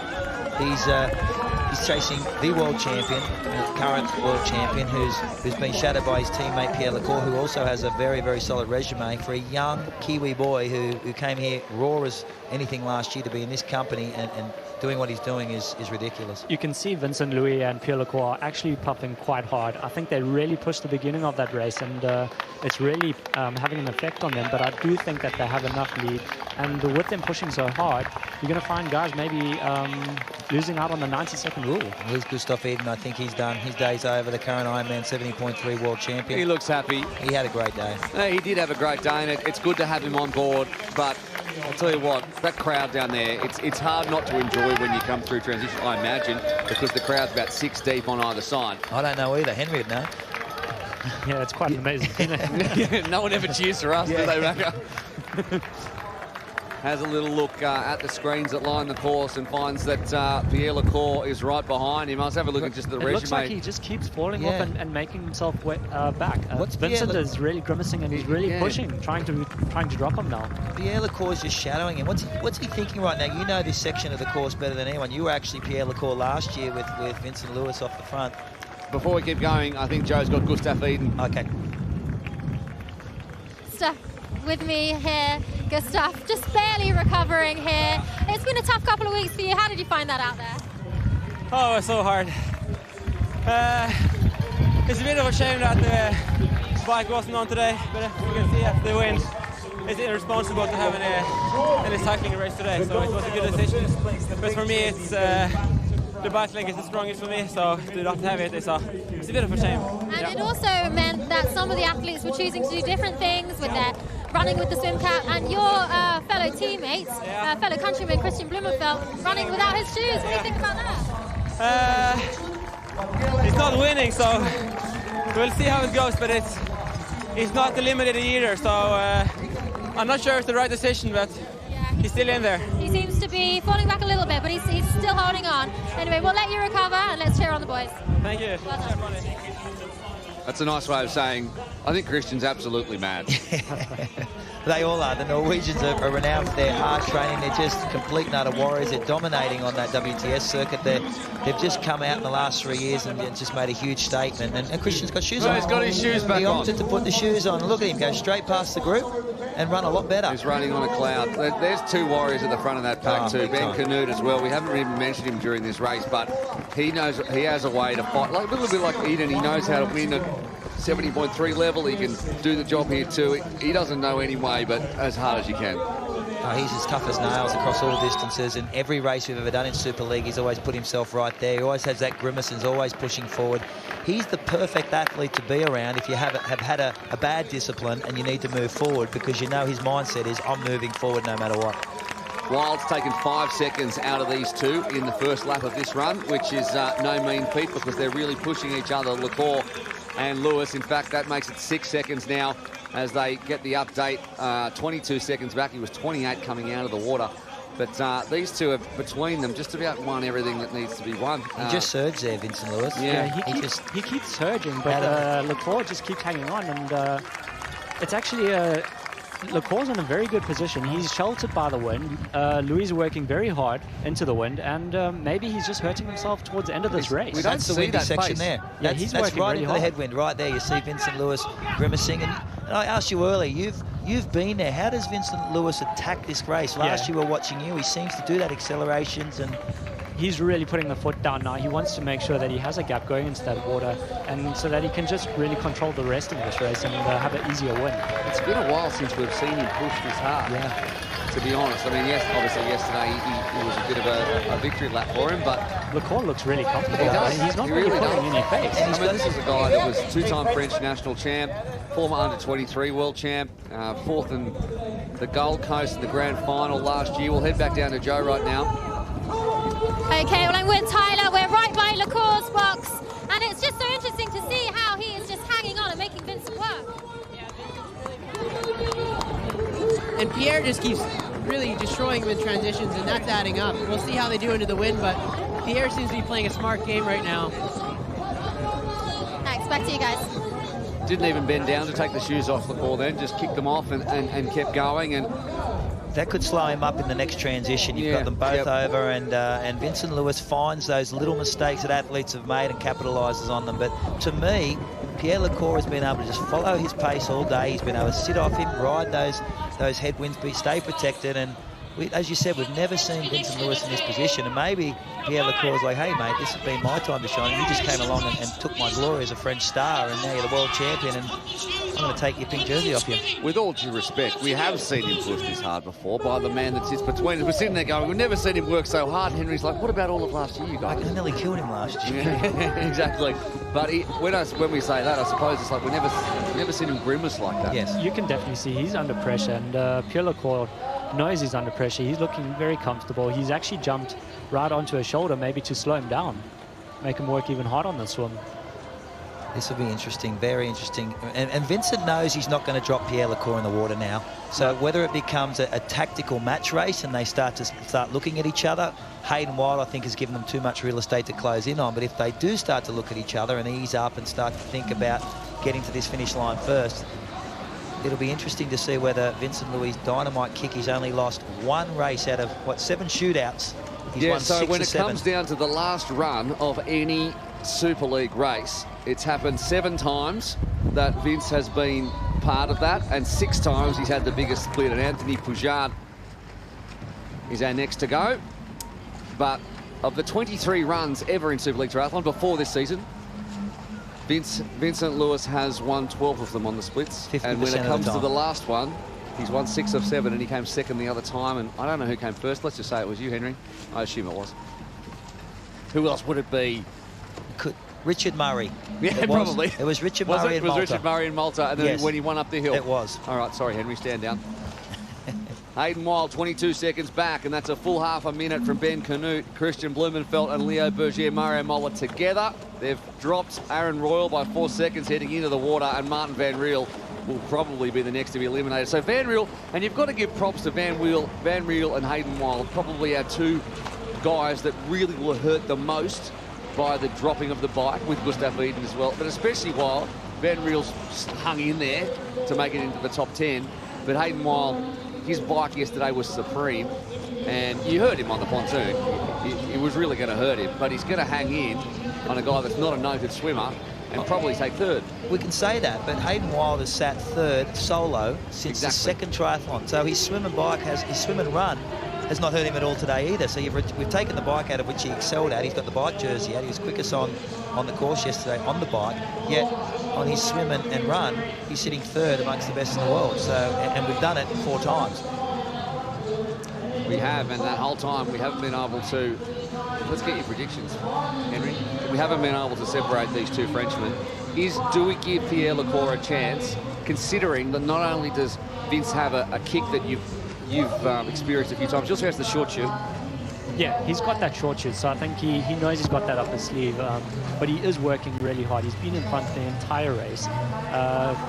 He's chasing the world champion, the current world champion, who's been shadowed by his teammate Pierre Lecour, who also has a very, very solid resume for a young Kiwi boy who came here raw as anything last year to be in this company and doing what he's doing is ridiculous. You can see Vincent Louis and Pierre Lecour are actually puffing quite hard. I think they really pushed the beginning of that race, and it's really having an effect on them, but I do think that they have enough lead. And with them pushing so hard, you're going to find guys maybe losing out on the 90-second rule. Here's Gustav Eden. I think he's done. His day's over. The current Ironman 70.3 world champion. He looks happy. He had a great day. He did have a great day, and it's good to have him on board, but I'll tell you what, that crowd down there, it's hard not to enjoy when you come through transition, I imagine, because the crowd's about 6 deep on either side. I don't know either. Henry would know. Yeah, it's quite amazing. No one ever cheers for us, do they, Raka? Has a little look at the screens that line the course and finds that Pierre Lecour is right behind him. Let's have a look at just the resume. It looks like he just keeps falling off and making himself back. Vincent is really grimacing, and he's really pushing, trying to drop him now. Pierre Lecour is just shadowing him. What's he thinking right now? You know this section of the course better than anyone. You were actually Pierre Lecour last year with Vincent Louis off the front. Before we keep going, I think Joe's got Gustav Eden. Okay. Stuff with me here, Gustav, just barely recovering here. It's been a tough couple of weeks for you. How did you find that out there? Oh, it's so hard. It's a bit of a shame that the bike wasn't on today, but you can see after the wind, it's irresponsible to have any cycling race today, so it was a good decision. But for me, it's the bike link is the strongest for me, so to not have it, it's a bit of a shame. And it also meant that some of the athletes were choosing to do different things with their running with the swim cap, and your fellow teammates, fellow countryman Christian Blumenfeld, running without his shoes. What do you think about that? He's not winning, so we'll see how it goes, but he's not eliminated either, so I'm not sure it's the right decision, but he's still in there. He seems to be falling back a little bit, but he's still holding on. Anyway, we'll let you recover, and let's cheer on the boys. Thank you. Well done. That's a nice way of saying, I think Christian's absolutely mad. They all are. The Norwegians are renowned for their hard training. They're just complete and utter warriors. They're dominating on that WTS circuit. They've just come out in the last 3 years and just made a huge statement. And Christian's got shoes on. He's got his shoes back on. He opted to put the shoes on. Look at him go straight past the group and run a lot better. He's running on a cloud. There's two warriors at the front of that pack too. Ben Canute as well. We haven't even mentioned him during this race, but he knows he has a way to fight. Like a little bit like Eden, he knows how to win at 70.3 level. He can do the job here too. He doesn't know any way, but as hard as you can. He's as tough as nails across all distances. In every race we've ever done in Super League, he's always put himself right there. He always has that grimace and is always pushing forward. He's the perfect athlete to be around if you have had a bad discipline and you need to move forward, because you know his mindset is, I'm moving forward no matter what. Wild's taken 5 seconds out of these two in the first lap of this run, which is no mean feat because they're really pushing each other, LaCour and Lewis. In fact, that makes it 6 seconds now as they get the update. 22 seconds back. He was 28 coming out of the water. But these two have, between them, just about won everything that needs to be won. He just surged there, Vincent Lewis. Yeah, he keeps surging, but LaCour just keeps hanging on. And it's actually LaCour's in a very good position. He's sheltered by the wind. Louis is working very hard into the wind, and maybe he's just hurting himself towards the end of this race. That's the windy section there. Yeah, that's working right really into hard. the headwind, right there. You see Vincent Lewis grimacing. And I asked you earlier, you've been there. How does Vincent Lewis attack this race? Last year we were watching you. He seems to do that accelerations and... He's really putting the foot down now. He wants to make sure that he has a gap going into that water, and so that he can just really control the rest of this race and have an easier win. It's been a while since we've seen him push this hard. Yeah. To be honest, I mean, yes, obviously yesterday it was a bit of a victory lap for him, but LaCour looks really comfortable. He does. He's not He really really putting does. any face. I mean, this is a guy that was two-time French national champ, former under-23 world champ, fourth in the Gold Coast in the grand final last year. We'll head back down to Joe right now. Okay, well, I'm with Tyler. We're right by LaCour's box, and it's just so interesting to see how he is just hanging on and making Vincent work. And Pierre just keeps really destroying him in transitions, and that's adding up. We'll see how they do into the wind, but Pierre seems to be playing a smart game right now. Thanks, back to you guys. Didn't even bend down to take the shoes off LaCour then, just kicked them off and kept going. And that could slow him up in the next transition. You've got them both over, and Vincent Lewis finds those little mistakes that athletes have made and capitalises on them. But to me, Pierre LaCour has been able to just follow his pace all day. He's been able to sit off him, ride those headwinds, stay protected. And as you said, we've never seen Vincent Lewis in this position. And maybe Pierre LaCour's like, hey, mate, this has been my time to shine. You just came along and took my glory as a French star, and now you're the world champion, and I'm going to take your pink jersey off you. With all due respect, we have seen him push this hard before by the man that sits between us. We're sitting there going, we've never seen him work so hard. Henry's like, what about all of last year, you guys? I nearly killed him last year. Yeah, exactly. But when we say that, I suppose it's like we've never seen him grimace like that. Yes, you can definitely see he's under pressure, and Pierre LaCour knows he's under pressure. He's looking very comfortable. He's actually jumped right onto his shoulder, maybe to slow him down, make him work even harder on the swim. This will be interesting, very interesting. And Vincent knows he's not going to drop Pierre LaCour in the water now. So whether it becomes a tactical match race and they start looking at each other, Hayden Wild, I think, has given them too much real estate to close in on. But if they do start to look at each other and ease up and start to think about getting to this finish line first, it'll be interesting to see whether Vincent Louis' dynamite kick, he's only lost one race out of, 7 shootouts. He's won 6 so when or it 7. comes down to the last run of any Super League race, it's happened 7 times that Vince has been part of that, and 6 times he's had the biggest split. And Anthony Poujade is our next to go. But of the 23 runs ever in Super League Triathlon before this season, Vincent Lewis has won 12 of them on the splits. And when it comes to the last one, he's won 6 of 7, and he came second the other time. And I don't know who came first. Let's just say it was you, Henry. I assume it was. Who else would it be? Richard Murray. Yeah, probably. It was Richard Murray in Malta. It was Richard Murray in Malta, and then when he won up the hill. It was. All right, sorry, Henry, stand down. Hayden Wild, 22 seconds back, and that's a full half a minute from Ben Canute, Christian Blumenfeld and Leo Bergier, Mario Moller together. They've dropped Aaron Royal by 4 seconds heading into the water, and Martin Van Riel will probably be the next to be eliminated. So Van Riel, and you've got to give props to Van Riel and Hayden Wild, probably our 2 guys that really were hurt the most by the dropping of the bike, with Gustav Eden as well, but especially while Van Riel's hung in there to make it into the top 10. But Hayden Wild, his bike yesterday was supreme, and you heard him on the pontoon. It was really going to hurt him, but he's going to hang in on a guy that's not a noted swimmer and probably take third. We can say that, but Hayden Wild has sat third solo since the second triathlon. So his swim and run has not hurt him at all today either. So we've taken the bike out of which he excelled at. He's got the bike jersey out. He was quickest on the course yesterday on the bike. Yet on his swim and run, he's sitting third amongst the best in the world. So, and we've done it 4 times. We have, and that whole time we haven't been able to. Let's get your predictions, Henry. We haven't been able to separate these two Frenchmen. Do we give Pierre Lecour a chance, considering that not only does Vince have a kick that you've experienced a few times, he also has the short shoot. Yeah, he's got that short shoot, so I think he knows he's got that up his sleeve, but he is working really hard. He's been in front the entire race.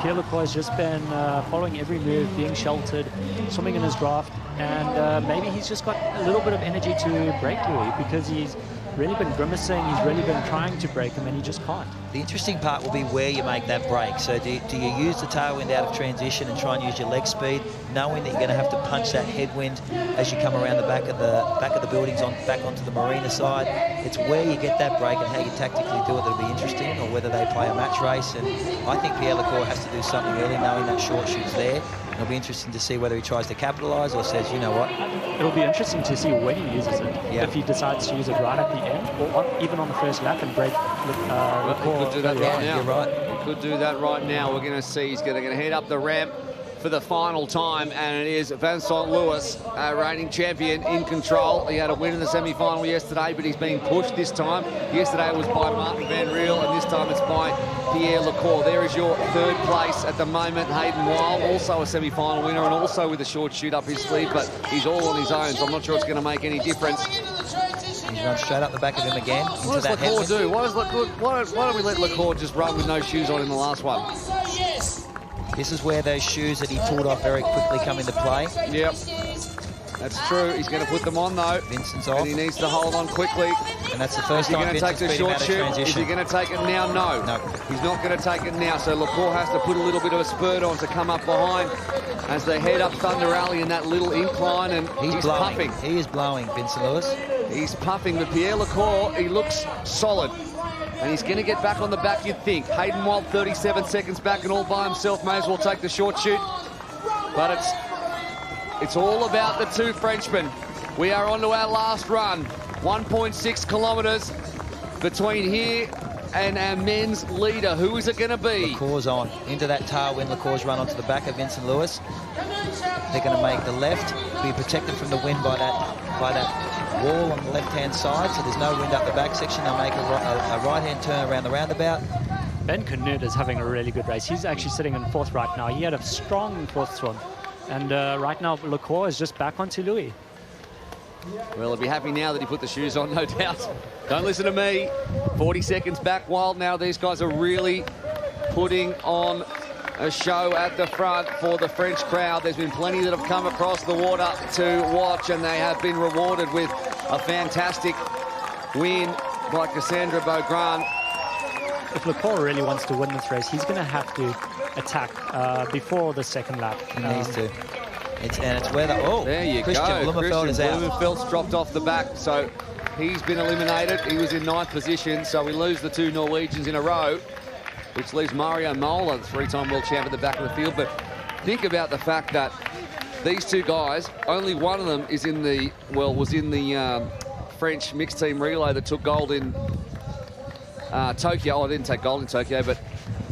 Pierre Lecour has just been following every move, being sheltered, swimming in his draft, and maybe he's just got a little bit of energy to break Louis, because he's really been grimacing, he's really been trying to break him, and he just can't. The interesting part will be where you make that break. So do you use the tailwind out of transition and try and use your leg speed, knowing that you're going to have to punch that headwind as you come around the back of the buildings back onto the marina side? It's where you get that break and how you tactically do it that'll be interesting, or whether they play a match race. And I think Pierre Lecour has to do something early, knowing that short shoot's there. It'll be interesting to see whether he tries to capitalise or says, you know what. It'll be interesting to see when he uses it. Yeah. If he decides to use it right at the end, or even on the first lap and break Lecour. He could do that right now. You're right. He could do that right now. We're going to see he's going to head up the ramp for the final time, and it is Vincent Lewis, reigning champion, in control. He had a win in the semi-final yesterday, but he's being pushed this time. Yesterday it was by Martin Van Riel, and this time it's by Pierre Lecour. There is your third place at the moment. Hayden Wild, also a semi-final winner, and also with a short shoot up his sleeve, but he's all on his own, so I'm not sure it's going to make any difference. He's run straight up the back of him again. What does Lecour do? Why don't we let Lecour just run with no shoes on in the last one? This is where those shoes that he pulled off very quickly come into play. Yep, that's true. He's going to put them on though. Vincent's off. And he needs to hold on quickly. And that's the first time Vincent's beat him out of transition. Is he going to take it now? No. He's not going to take it now. So Lecour has to put a little bit of a spurt on to come up behind as they head up Thunder Alley in that little incline, and he's puffing. He is blowing, Vincent Lewis. He's puffing. The Pierre Lecour, he looks solid. And he's going to get back on the back, you'd think. Hayden Wild 37 seconds back and all by himself. May as well take the short shoot. But it's all about the two Frenchmen. We are on to our last run. 1.6 kilometres between here and our men's leader. Who is it going to be? Lecour's on. Into that tailwind, Lecour's run onto the back of Vincent Lewis. They're going to make the left, be protected from the wind by that wall on the left-hand side, so there's no wind up the back section. They'll make a right-hand turn around the roundabout. Ben Canute is having a really good race. He's actually sitting in fourth right now. He had a strong fourth swim. And right now, Lecour is just back onto Louis. Well, he'll be happy now that he put the shoes on, no doubt. Don't listen to me. 40 seconds back Wild now. These guys are really putting on a show at the front for the French crowd. There's been plenty that have come across the water to watch, and they have been rewarded with a fantastic win by Cassandra Beaugrand. If Lecour really wants to win this race, he's going to have to attack before the second lap. He needs to. And it's where there you Christian go. Blumenfeld is out. Blumenfeld's dropped off the back, so he's been eliminated. He was in 9th position, so we lose the two Norwegians in a row, which leaves Mario Mola, the 3-time world champ, at the back of the field. But think about the fact that these two guys, only one of them is in the, was in the French mixed team relay that took gold in Tokyo. Oh, I didn't take gold in Tokyo, but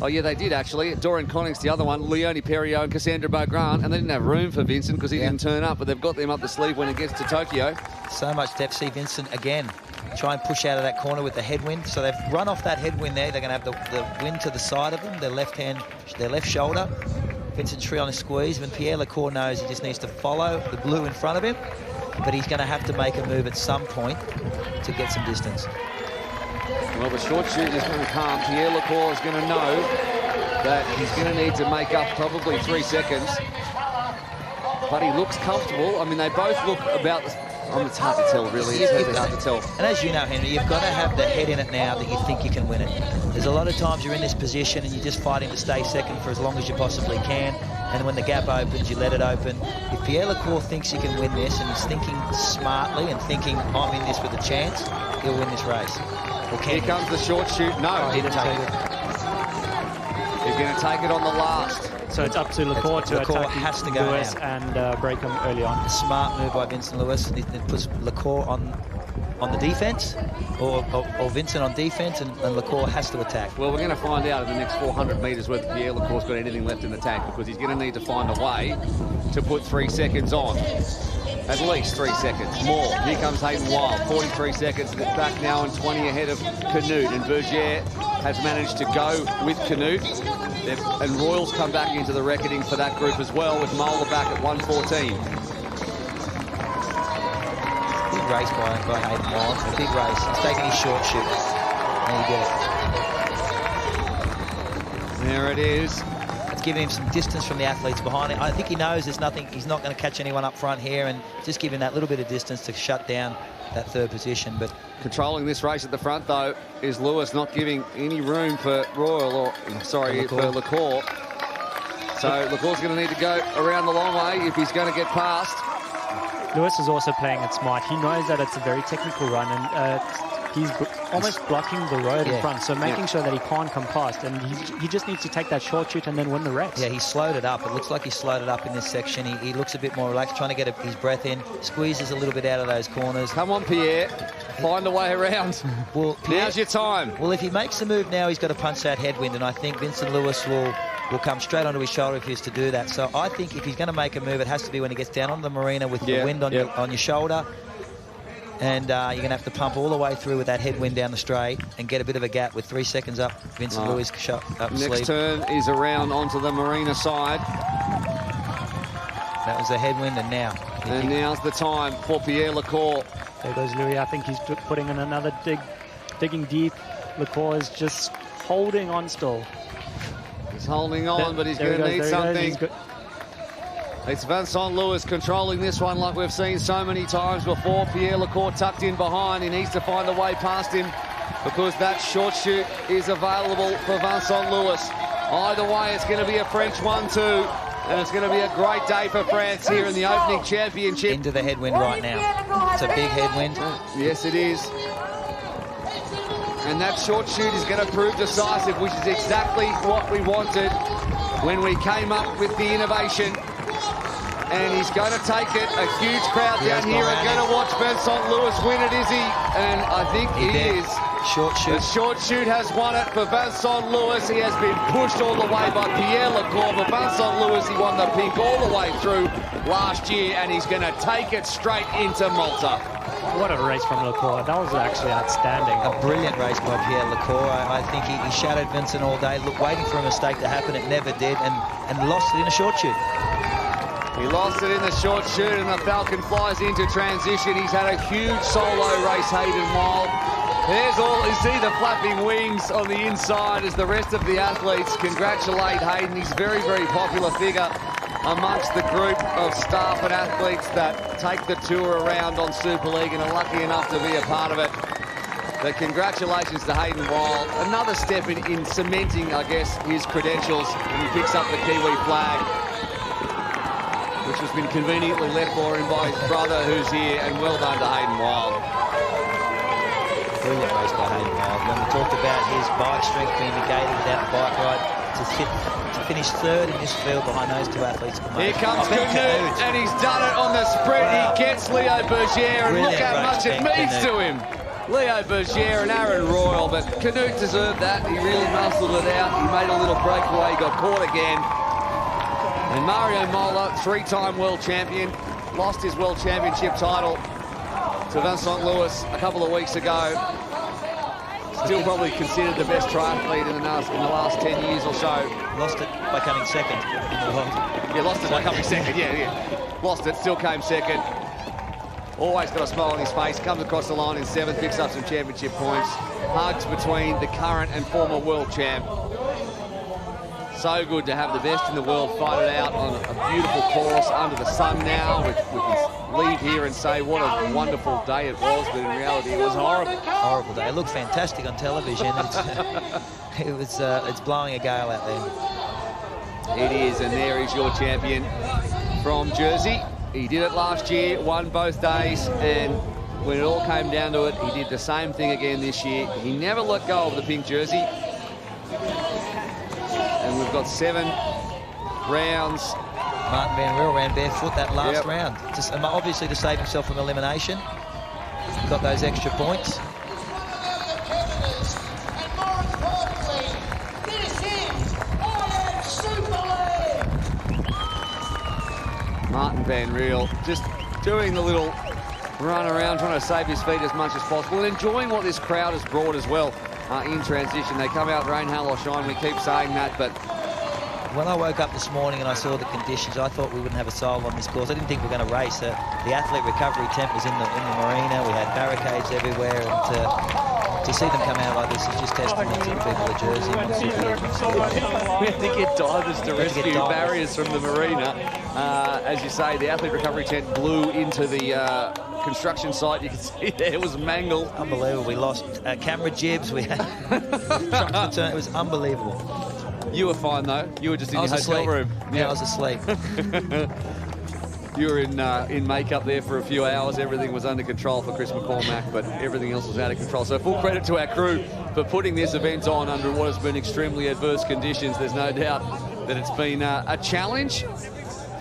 oh yeah, they did actually. Dorian Connings, the other one, Leonie Perriot and Cassandra Beaugrand, and they didn't have room for Vincent because he didn't turn up, but they've got them up the sleeve when it gets to Tokyo. So much depth. See Vincent again try and push out of that corner with the headwind. So they've run off that headwind there. They're going to have the wind to the side of them, their left shoulder. Vincent's free on a squeeze. When Pierre Lecour knows he just needs to follow the blue in front of him, but he's going to have to make a move at some point to get some distance. Well, the short shoot is going to come. Pierre Lecour is going to know that he's going to need to make up probably 3 seconds. But he looks comfortable. I mean, they both look about... it's hard to tell, really. It's really hard to tell. And as you know, Henry, you've got to have the head in it now that you think you can win it. There's a lot of times you're in this position and you're just fighting to stay second for as long as you possibly can. and when the gap opens, you let it open. If Pierre Lecour thinks he can win this, and he's thinking smartly and thinking, I'm in this with a chance, he'll win this race. Here comes the short shoot. No, he didn't take it. He's going to take it on the last. So it's up to Lecour to Lecour attack has to go Lewis now. and break him early on. A smart move by Vincent Lewis. It puts Lecour on the defense, or Vincent on defense, and Lecour has to attack. Well, we're going to find out in the next 400 metres whether Pierre Lecour's got anything left in the tank, because he's going to need to find a way to put 3 seconds on. At least 3 seconds more. Here comes Hayden Wild, 43 seconds back now and 20 ahead of Canute, and Bergier has managed to go with Canute. And Royals come back into the reckoning for that group as well, with Mola back at 1:14. Big race by Hayden Wild. A big race. He's taking his short shoot. And he did it. There it is. It's giving him some distance from the athletes behind him. I think he knows there's nothing. He's not going to catch anyone up front here, and just giving that little bit of distance to shut down that third position. But controlling this race at the front, though, is Lewis, not giving any room for Royal, or sorry, for Lecour. So Lecour's going to need to go around the long way if he's going to get past. Lewis is also playing it smart. He knows that it's a very technical run, and he's almost blocking the road in front, so making sure that he can't come past, and he just needs to take that short shoot and then win the race. Yeah, he slowed it up. It looks like he slowed it up in this section. He looks a bit more relaxed, trying to get his breath in, squeezes a little bit out of those corners. Come on, Pierre. Find a way around. Well, Pierre, now's your time. Well, if he makes the move now, he's got to punch that headwind, and I think Vincent Lewis will come straight onto his shoulder if he is to do that. So I think if he's going to make a move, it has to be when he gets down onto the marina with the wind on your shoulder. And you're going to have to pump all the way through with that headwind down the straight and get a bit of a gap with 3 seconds up. Vincent Lewis up Next sleeve. turn is around onto the marina side. That was the headwind, and now. And now's the time for Pierre Lecour. There goes Louis. I think he's putting in another digging deep. Lecour is just holding on still. He's holding on, but he's going to need something. It's Vincent Lewis controlling this one like we've seen so many times before. Pierre Lecour tucked in behind. He needs to find a way past him because that short shoot is available for Vincent Lewis. Either way, it's going to be a French 1-2, and it's going to be a great day for France here in the opening championship. Into the headwind right now. It's a big headwind. Yes, it is. And that short shoot is going to prove decisive, which is exactly what we wanted when we came up with the innovation. And he's going to take it. A huge crowd down here are going to watch Vincent Lewis win it, is he? And I think he is. Short shoot. The short shoot has won it for Vincent Lewis. He has been pushed all the way by Pierre Lecour. But Vincent Lewis, he won the pink all the way through last year, and he's going to take it straight into Malta. What a race from Lecour. That was actually outstanding. A brilliant race by Pierre Lecour. I think he shadowed Vincent all day, waiting for a mistake to happen. It never did, and lost it in a short shoot. He lost it in the short shoot, and the Falcon flies into transition. He's had a huge solo race, Hayden Wild. There's all, you see the flapping wings on the inside as the rest of the athletes congratulate Hayden. He's a very, very popular figure amongst the group of staff and athletes that take the tour around on Super League and are lucky enough to be a part of it. But congratulations to Hayden Wild. Another step in cementing, I guess, his credentials when he picks up the Kiwi flag, which has been conveniently left for him by his brother who's here, and well done to Hayden Wild. Brilliant race by Hayden Wild. When we talked about his bike strength being negated without the bike ride, to finish third in this field behind those two athletes. Here comes Canute, and he's done it on the sprint. Wow. He gets Leo Bergier, and look how much it means to him. Leo Bergier and Aaron Royal, but Canute deserved that. He really muscled it out. He made a little breakaway, got caught again. And Mario Mola, three-time world champion, lost his world championship title to Vincent Lewis a couple of weeks ago. Still probably considered the best triathlete in the last 10 years or so. Lost it by coming second in the world. Yeah, lost it by coming second, yeah. Lost it, still came second. Always got a smile on his face, comes across the line in seventh, picks up some championship points. Hugs between the current and former world champ. So good to have the best in the world fight it out on a beautiful course under the sun now. We can leave here and say what a wonderful day it was, but in reality it was horrible. Horrible day. It looked fantastic on television. It's blowing a gale out there. It is, and there is your champion from Jersey. He did it last year, won both days, and when it all came down to it, he did the same thing again this year. He never let go of the pink jersey. And we've got 7 rounds. Martin Van Riel ran barefoot that last round. Just, obviously to save himself from elimination. Got those extra points. Martin Van Riel just doing the little run around, trying to save his feet as much as possible, and enjoying what this crowd has brought as well in transition. They come out rain, hail or shine, we keep saying that, but when I woke up this morning and I saw the conditions, I thought we wouldn't have a soul on this course. I didn't think we were going to race. The athlete recovery tent was in the marina. We had barricades everywhere, and to see them come out like this is just testament to the people of Jersey. We had to get divers to rescue barriers from the marina. As you say, the athlete recovery tent blew into the construction site. You can see there, it was mangled. Unbelievable. We lost camera jibs. We had trucks return. It was unbelievable. You were fine though. You were just in your hotel room. Yeah, I was asleep. You were in makeup there for a few hours. Everything was under control for Chris McCormack, but everything else was out of control. So full credit to our crew for putting this event on under what has been extremely adverse conditions. There's no doubt that it's been a challenge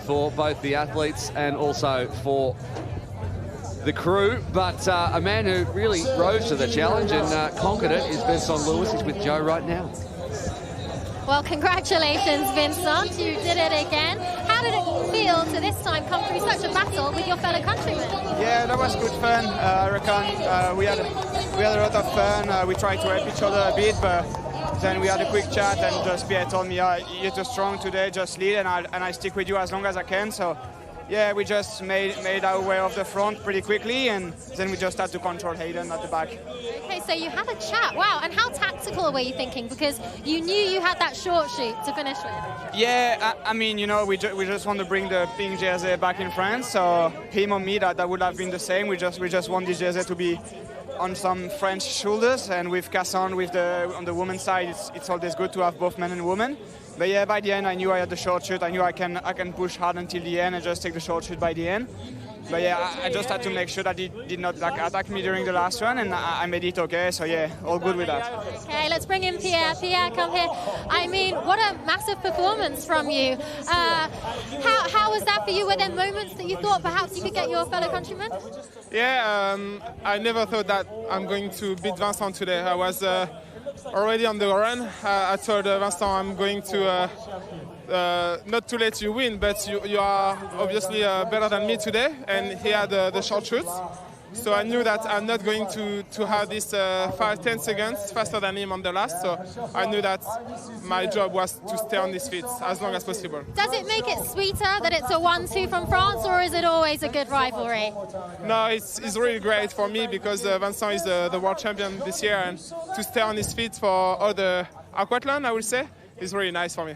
for both the athletes and also for the crew, but a man who really rose to the challenge and conquered it is Vincent Lewis. He's with Joe right now. Well, congratulations, Vincent. You did it again. How did it feel to this time come through such a battle with your fellow countrymen? Yeah, that was good fun. I reckon we had a lot of fun. We tried to help each other a bit, but then we had a quick chat, and just Pierre told me, "You're too strong today. Just lead, and I stick with you as long as I can." So, yeah, we just made our way off the front pretty quickly, and then we just had to control Hayden at the back. Okay, so you had a chat. Wow, and how tactical were you thinking? Because you knew you had that short shoot to finish with. Yeah, I mean, you know, we just want to bring the pink jersey back in France. So him or me, that would have been the same. We just want this jersey to be on some French shoulders, and with Casson on the women's side, it's always good to have both men and women. But yeah, by the end, I knew I had the short shoot. I knew I can push hard until the end and just take the short shoot by the end. But yeah, I just had to make sure that he did not attack me during the last run, and I made it okay. So yeah, all good with that. Okay, let's bring in Pierre. Pierre, come here. I mean, what a massive performance from you. How was that for you? Were there moments that you thought perhaps you could get your fellow countrymen? Yeah, I never thought that I'm going to beat Vincent today. I was already on the run. I told Vincent I'm going to not to let you win, but you are obviously better than me today, and he had the short shoot. So I knew that I'm not going to have this 5-10 seconds faster than him on the last. So I knew that my job was to stay on his feet as long as possible. Does it make it sweeter that it's a 1-2 from France, or is it always a good rivalry? No, it's really great for me because Vincent is the world champion this year, and to stay on his feet for all the aquathlon, I would say, is really nice for me.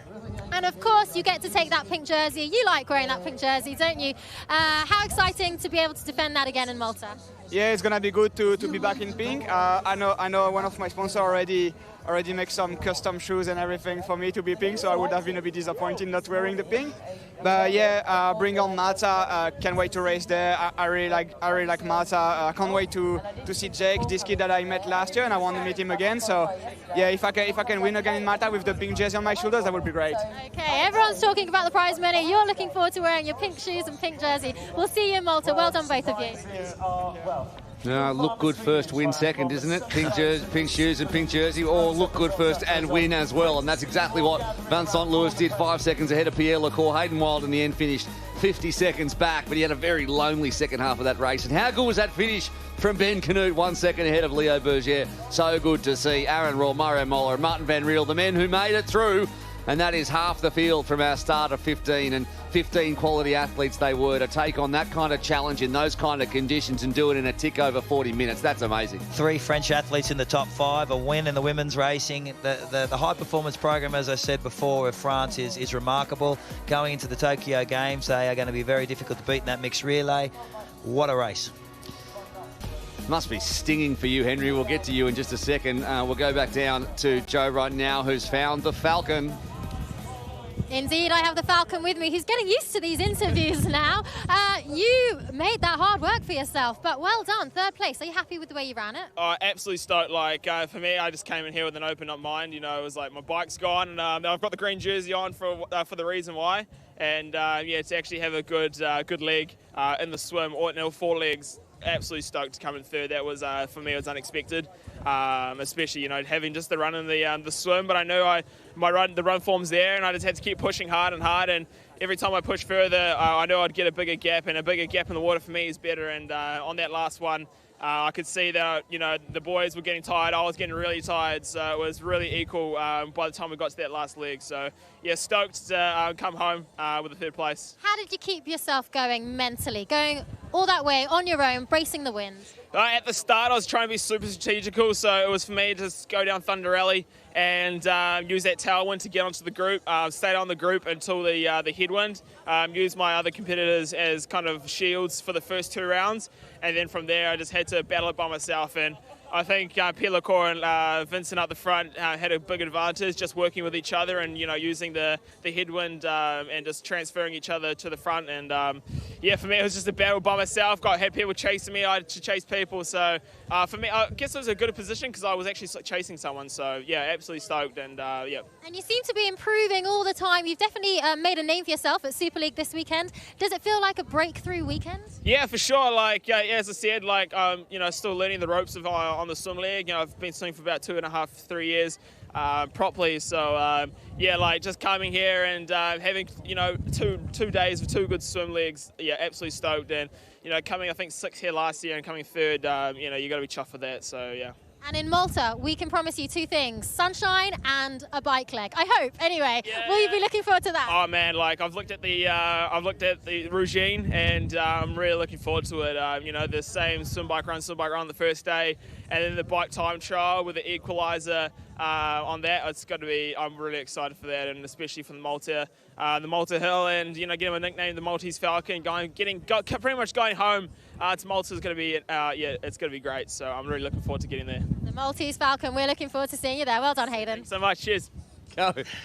And of course, you get to take that pink jersey. You like wearing that pink jersey, don't you? How exciting to be able to defend that again in Malta. Yeah, it's gonna be good to be back in pink. I know one of my sponsors already make some custom shoes and everything for me to be pink, so I would have been a bit disappointed not wearing the pink. But yeah, bring on Malta. Can't wait to race there. I really like Malta. I can't wait to see Jake, this kid that I met last year, and I want to meet him again. So yeah, if I can win again in Malta with the pink jersey on my shoulders, that would be great. Okay, everyone's talking about the prize money. You're looking forward to wearing your pink shoes and pink jersey. We'll see you in Malta. Well done, both of you. Look good first, win second, isn't it? Pink shoes and pink jersey, all look good first and win as well. And that's exactly what Vincent Lewis did, 5 seconds ahead of Pierre Lecour. Hayden Wild in the end finished 50 seconds back, but he had a very lonely second half of that race. And how good was that finish from Ben Canute, 1 second ahead of Leo Berger? So good to see Aaron Raw, Mario Moller and Martin Van Riel, the men who made it through. And that is half the field from our start of 15, and 15 quality athletes they were to take on that kind of challenge in those kind of conditions and do it in a tick over 40 minutes. That's amazing. 3 French athletes in the top 5, a win in the women's racing. The high performance program, as I said before, of France is remarkable. Going into the Tokyo Games, they are going to be very difficult to beat in that mixed relay. What a race. Must be stinging for you, Henry. We'll get to you in just a second. We'll go back down to Joe right now, who's found the Falcon. Indeed, I have the Falcon with me, who's getting used to these interviews now. You made that hard work for yourself, but well done, 3rd place. Are you happy with the way you ran it? Absolutely stoked. Like, for me, I just came in here with an open-up mind. You know, it was like my bike's gone, and I've got the green jersey on for the reason why. And yeah, to actually have a good leg in the swim, or 4 legs, absolutely stoked to come in 3rd. That was, for me, it was unexpected. Especially, you know, having just the run in the swim, but I knew the run form's there, and I just had to keep pushing hard, and every time I push further, I knew I'd get a bigger gap, and a bigger gap in the water for me is better. And on that last one, I could see that, you know, the boys were getting tired, I was getting really tired, so it was really equal by the time we got to that last leg. So yeah, stoked to come home with the 3rd place. How did you keep yourself going mentally, going all that way on your own, bracing the wind? At the start, I was trying to be super strategical, so it was for me to just go down Thunder Alley and use that tailwind to get onto the group, stay on the group until the headwind, use my other competitors as kind of shields for the first 2 rounds, and then from there I just had to battle it by myself. And I think Pierre Lecour and Vincent up the front had a big advantage, just working with each other and, you know, using the headwind and just transferring each other to the front. And yeah, for me it was just a battle by myself. Had people chasing me, I had to chase people. So for me, I guess it was a good position because I was actually chasing someone. So yeah, absolutely stoked. And yeah. And you seem to be improving all the time. You've definitely made a name for yourself at Super League this weekend. Does it feel like a breakthrough weekend? Yeah, for sure. Like as I said, like you know, still learning the ropes of on the swim league. You know, I've been swimming for about 2.5, 3 years properly. So yeah, like just coming here and having, you know, two days of 2 good swim leagues. Yeah, absolutely stoked. And you know, coming I think 6th here last year and coming 3rd. You know, you got to be chuffed with that. So yeah. And in Malta, we can promise you 2 things: sunshine and a bike leg. I hope. Anyway, will you be looking forward to that? Oh man, like I've looked at the regime, and I'm really looking forward to it. You know, the same swim bike run the first day, and then the bike time trial with the equaliser on that. It's got to be. I'm really excited for that, and especially for the Malta Hill, and you know, getting my nickname, the Maltese Falcon, pretty much going home to Malta is going to be yeah, it's going to be great. So I'm really looking forward to getting there. The Maltese Falcon. We're looking forward to seeing you there. Well done, Hayden. Thanks so much. Cheers.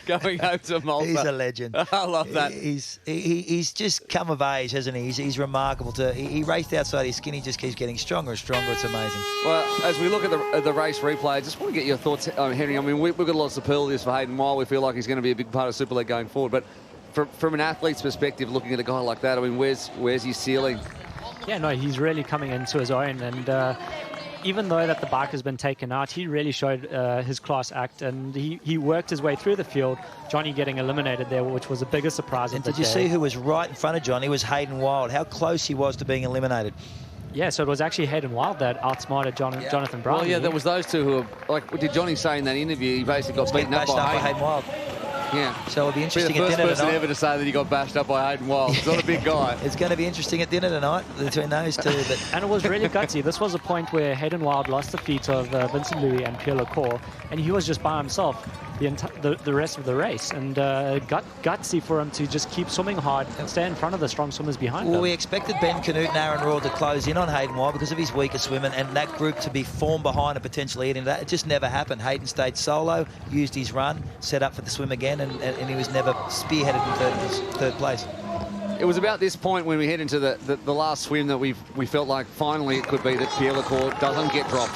Going home to Malta. He's a legend. I love that. He's just come of age, hasn't he? He's remarkable. He raced outside his skin. He just keeps getting stronger and stronger. It's amazing. Well, as we look at the race replay, I just want to get your thoughts, Henry. I mean, we've got a lot of superlatives for Hayden Wilde. We feel like he's going to be a big part of Super League going forward. But from an athlete's perspective, looking at a guy like that, I mean, where's his ceiling? Yeah, no, he's really coming into his own, and even though that the bike has been taken out, he really showed his class act, and he worked his way through the field. Johnny getting eliminated there, which was a bigger surprise. And did you see who was right in front of Johnny? Was Hayden Wilde. How close he was to being eliminated. Yeah, so it was actually Hayden Wilde that outsmarted Jonathan Brown. Well, yeah, there was those two who were, like, did Johnny say in that interview, he basically got beaten up by Hayden Wilde. Yeah. So it'll be interesting at dinner tonight. The first person ever to say that he got bashed up by Hayden Wilde. He's not a big guy. It's going to be interesting at dinner tonight between those two. But and it was really gutsy. This was a point where Hayden Wilde lost the feet of Vincent Louis and Pierre Lecour, and he was just by himself the rest of the race. And gutsy for him to just keep swimming hard and stay in front of the strong swimmers behind him. Well, we expected Ben Canute and Aaron Royal to close in on Hayden Wilde because of his weaker swimming, and that group to be formed behind and potentially eating that. It just never happened. Hayden stayed solo, used his run, set up for the swim again, and he was never spearheaded in third place. It was about this point when we head into the last swim that we felt like finally it could be that Pierre Lecour doesn't get dropped.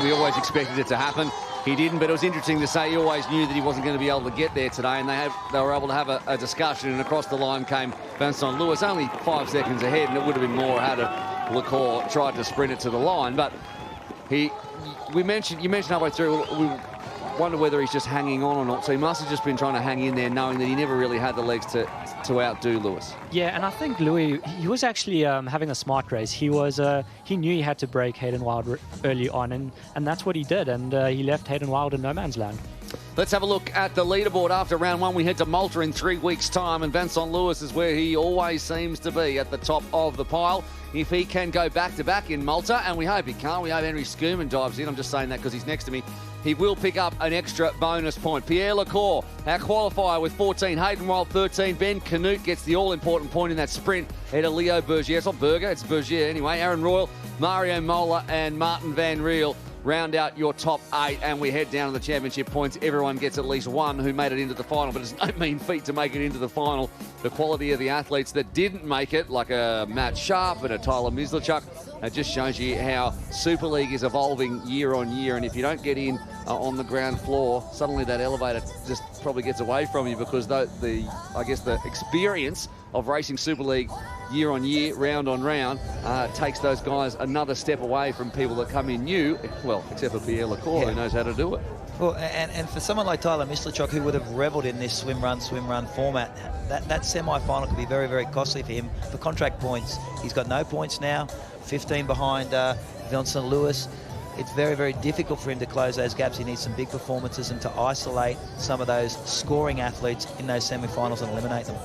We always expected it to happen. He didn't, but it was interesting to say he always knew that he wasn't going to be able to get there today, and they were able to have a discussion, and across the line came Vincent Louis, only 5 seconds ahead, and it would have been more had Lecour tried to sprint it to the line. But you mentioned halfway through, we wonder whether he's just hanging on or not. So he must have just been trying to hang in there, knowing that he never really had the legs to outdo Lewis. Yeah, and I think Louis, he was actually having a smart race. He knew he had to break Hayden Wilde early on, and that's what he did, and he left Hayden Wilde in no man's land. Let's have a look at the leaderboard. After round 1, we head to Malta in 3 weeks' time, and Vincent Louis is where he always seems to be, at the top of the pile. If he can go back-to-back in Malta, and we hope he can't, we hope Henry Schoeman dives in. I'm just saying that because he's next to me. He will pick up an extra bonus point. Pierre Lecour, our qualifier, with 14. Hayden Wilde, 13. Ben Canute gets the all-important point in that sprint ahead of Leo Bergier. It's not Berger, it's Bergier anyway. Aaron Royal, Mario Mola and Martin Van Riel round out your top 8, and we head down to the championship points. Everyone gets at least one who made it into the final, but it's no mean feat to make it into the final. The quality of the athletes that didn't make it, like a Matt Sharp and a Tyler Mislachuk, it just shows you how Super League is evolving year on year, and if you don't get in on the ground floor, suddenly that elevator just probably gets away from you, because I guess the experience of racing Super League year on year, round on round, takes those guys another step away from people that come in new, well, except for Pierre Lecour, who knows how to do it. Well, and for someone like Tyler Mislachuk, who would have revelled in this swim-run format, that semi-final could be very, very costly for him. For contract points, he's got no points now, 15 behind Vincent Lewis. It's very, very difficult for him to close those gaps. He needs some big performances and to isolate some of those scoring athletes in those semi-finals and eliminate them.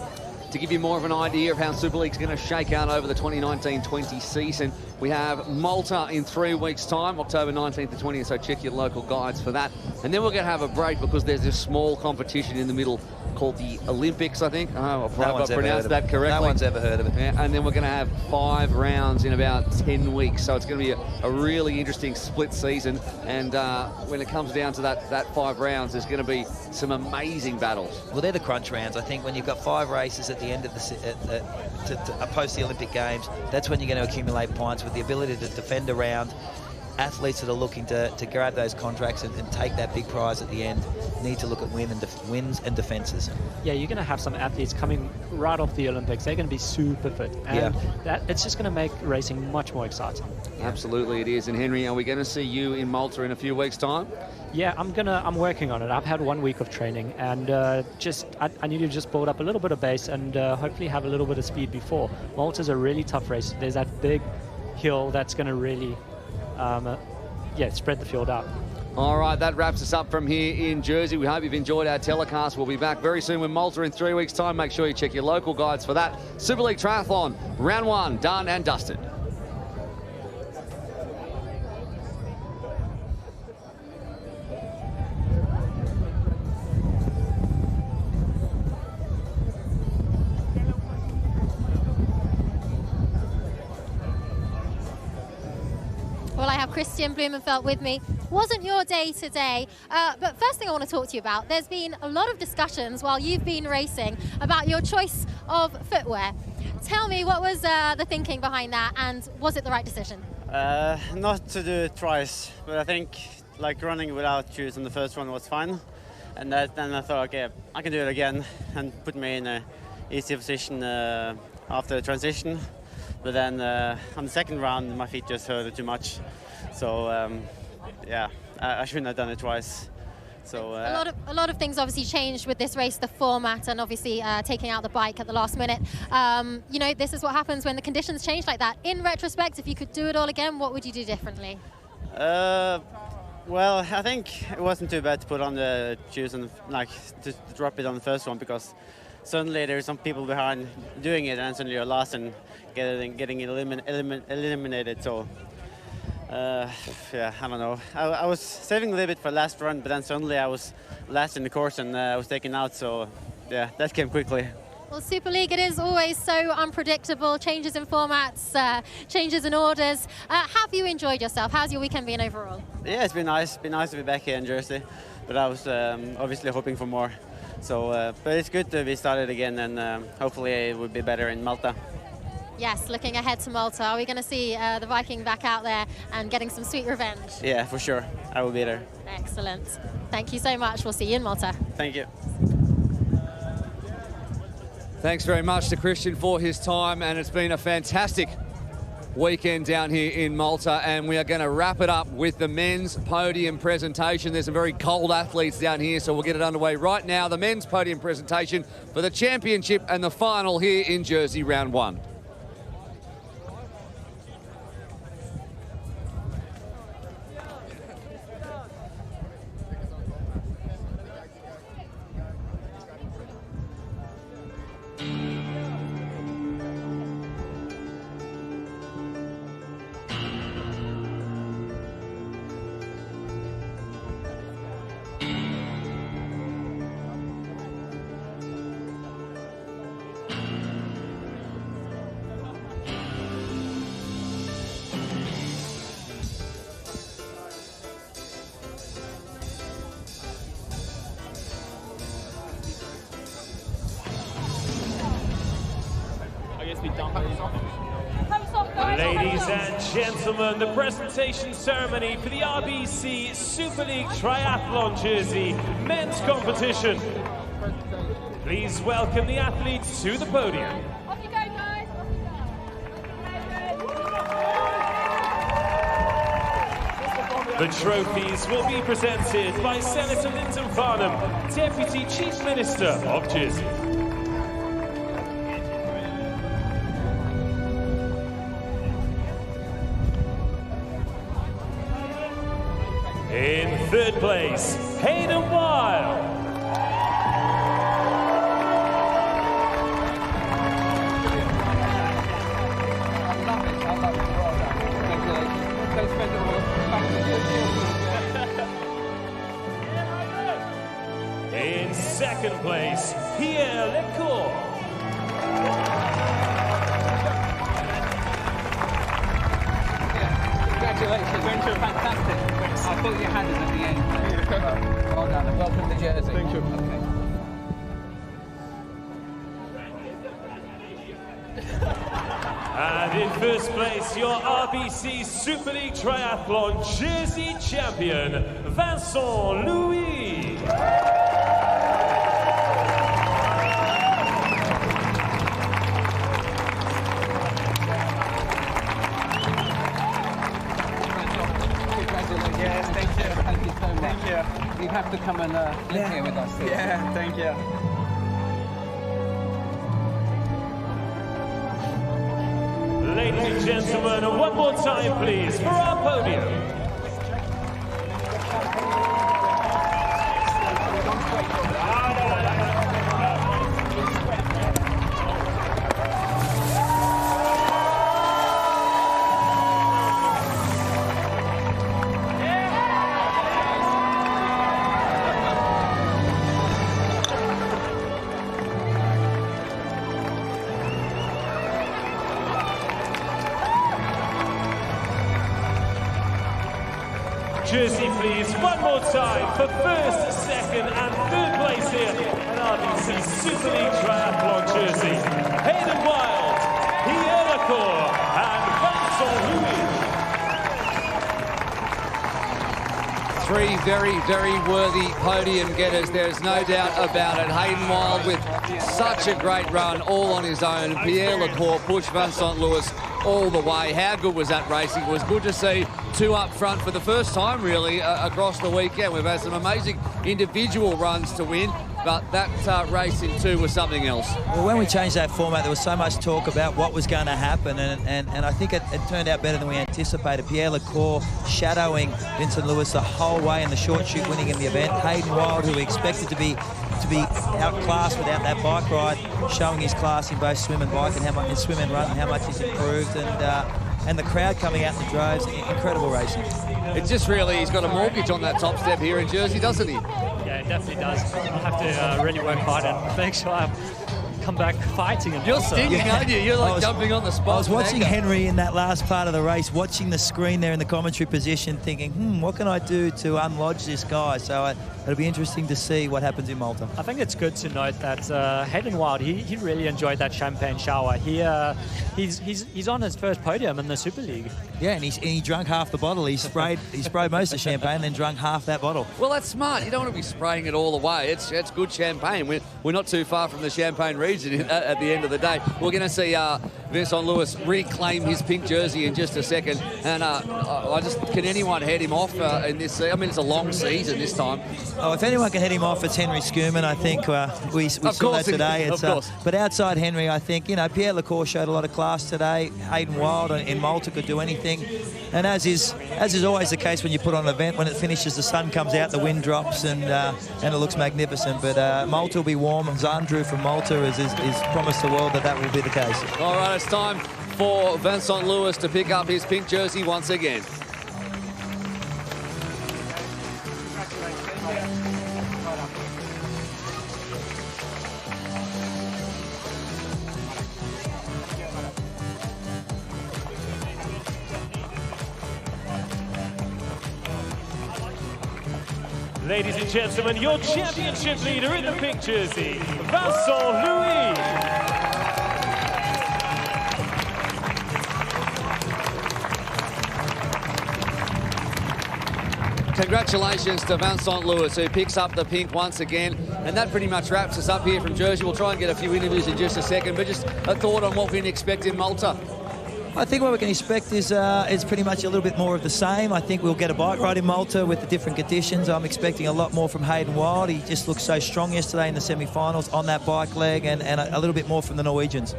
To give you more of an idea of how Super League's going to shake out over the 2019-20 season, we have Malta in 3 weeks' time, October 19th to 20th, so check your local guides for that. And then we're going to have a break because there's this small competition in the middle called the Olympics, I think. I hope I pronounced that correctly. No one's ever heard of it. Yeah, and then we're going to have 5 rounds in about 10 weeks, so it's going to be a really interesting split season. And when it comes down to that 5 rounds, there's going to be some amazing battles. Well, they're the crunch rounds. I think when you've got 5 races at the end of post the Olympic Games, that's when you're going to accumulate points with the ability to defend a round. Athletes that are looking to grab those contracts and take that big prize at the end need to look at wins and defences. Yeah, you're going to have some athletes coming right off the Olympics.'re going to be super fit, and it's just going to make racing much more exciting. Absolutely, it is. And Henry, are we going to see you in Malta in a few weeks' time? Yeah, I'm working on it. I've had 1 week of training, and I need to just build up a little bit of base and hopefully have a little bit of speed before. Malta's a really tough race. There's that big hill that's going to really spread the field out. All right, that wraps us up from here in Jersey. We hope you've enjoyed our telecast. We'll be back very soon with Malta in 3 weeks' time. Make sure you check your local guides for that. Super League Triathlon, round 1, done and dusted. Well, I have Christian Blumenfeld with me. Wasn't your day today, but first thing I want to talk to you about, there's been a lot of discussions while you've been racing about your choice of footwear. Tell me, what was the thinking behind that, and was it the right decision? Not to do it twice, but I think like running without shoes on the first one was fine. And then I thought, okay, I can do it again and put me in an easy position after the transition. But then on the second round, my feet just hurt too much. So I shouldn't have done it twice. So a lot of things obviously changed with this race, the format, and obviously taking out the bike at the last minute. This is what happens when the conditions change like that. In retrospect, if you could do it all again, what would you do differently? Well, I think it wasn't too bad to put on the shoes and to drop it on the first one, because suddenly there's some people behind doing it, and suddenly you're lost and getting eliminated. So I don't know. I was saving a little bit for last run, but then suddenly I was last in the course and I was taken out. So yeah, that came quickly. Well, Super League, it is always so unpredictable. Changes in formats, changes in orders. Have you enjoyed yourself? How's your weekend been overall? Yeah, it's been nice. It's been nice to be back here in Jersey, but I was obviously hoping for more. So, but it's good to be started again, and hopefully it will be better in Malta. Yes, looking ahead to Malta, are we going to see the Viking back out there and getting some sweet revenge? Yeah, for sure. I will be there. Excellent. Thank you so much. We'll see you in Malta. Thank you. Thanks very much to Christian for his time, and it's been a fantastic weekend down here in Malta, and we are going to wrap it up with the men's podium presentation. There's some very cold athletes down here, so we'll get it underway right now. The men's podium presentation for the championship and the final here in Jersey, round 1. be done with. Ladies and gentlemen, the presentation ceremony for the RBC Super League Triathlon Jersey men's competition. Please welcome the athletes to the podium. Off you go, guys. The trophies will be presented by Senator Lyndon Farnham, Deputy Chief Minister of Jersey. In third place, Hayden Wild. In second place, Pierre Lecour. Congratulations, you're into fantastic. I thought you had it at the end. Well done, and welcome to Jersey. Thank you. And in first place, your RBC Super League Triathlon Jersey champion, Vincent Louis. Yes, thank you. Thank you so much. Thank you. You have to come and live here with us. Yeah, thank you. Ladies and gentlemen, one more time, please, for our podium. Jersey, please, one more time for first, second and third place here at RBC Super League Triathlon Jersey. Hayden Wild, Pierre Lecour and Vincent Louis. Three very, very worthy podium getters. There's no doubt about it. Hayden Wild with such a great run all on his own. Pierre Lecour pushed Vincent Louis all the way. How good was that racing? It was good to see two up front for the first time, really, across the weekend. We've had some amazing individual runs to win, but that race in two was something else. Well, when we changed that format, there was so much talk about what was going to happen, and I think it turned out better than we anticipated. Pierre Lecour shadowing Vincent Louis the whole way in the short shoot, winning in the event. Hayden Wild, who we expected to be outclassed without that bike ride, showing his class in both swim and bike and how much in swim and run and how much he's improved, and the crowd coming out in the droves. Incredible racing. It's just really, he's got a mortgage on that top step here in Jersey, doesn't he? Yeah, it definitely does. I'll have to really work hard and make sure I come back fighting. And you're stinging, aren't you? You're like jumping on the spot. I was watching Henry in that last part of the race, watching the screen there in the commentary position, thinking, what can I do to unlodge this guy? So it'll be interesting to see what happens in Malta. I think it's good to note that Hayden Wild, he really enjoyed that champagne shower. He's on his first podium in the Super League. Yeah, and he drank half the bottle. He sprayed most of the champagne and then drank half that bottle. Well, that's smart. You don't want to be spraying it all away. It's good champagne. We're not too far from the Champagne region at the end of the day. We're going to see Vincent Louis reclaim his pink jersey in just a second. And can anyone head him off in this? I mean, it's a long season this time. Oh, if anyone can head him off, it's Henry Schumann. I think we saw that today. But outside Henry, I think, Pierre Lecour showed a lot of class today. Hayden Wild in Malta could do anything. And as is always the case when you put on an event, when it finishes, the sun comes out, the wind drops, and it looks magnificent. But Malta will be warm, and Zandru from Malta is promised the world that will be the case. All right, it's time for Vincent Louis to pick up his pink jersey once again. Ladies and gentlemen, your championship leader in the pink jersey, Vincent Louis. Congratulations to Vincent Lewis, who picks up the pink once again. And that pretty much wraps us up here from Jersey. We'll try and get a few interviews in just a second, but just a thought on what we can expect in Malta. I think what we can expect is pretty much a little bit more of the same. I think we'll get a bike ride in Malta with the different conditions. I'm expecting a lot more from Hayden Wilde. He just looked so strong yesterday in the semi-finals on that bike leg, and a little bit more from the Norwegians.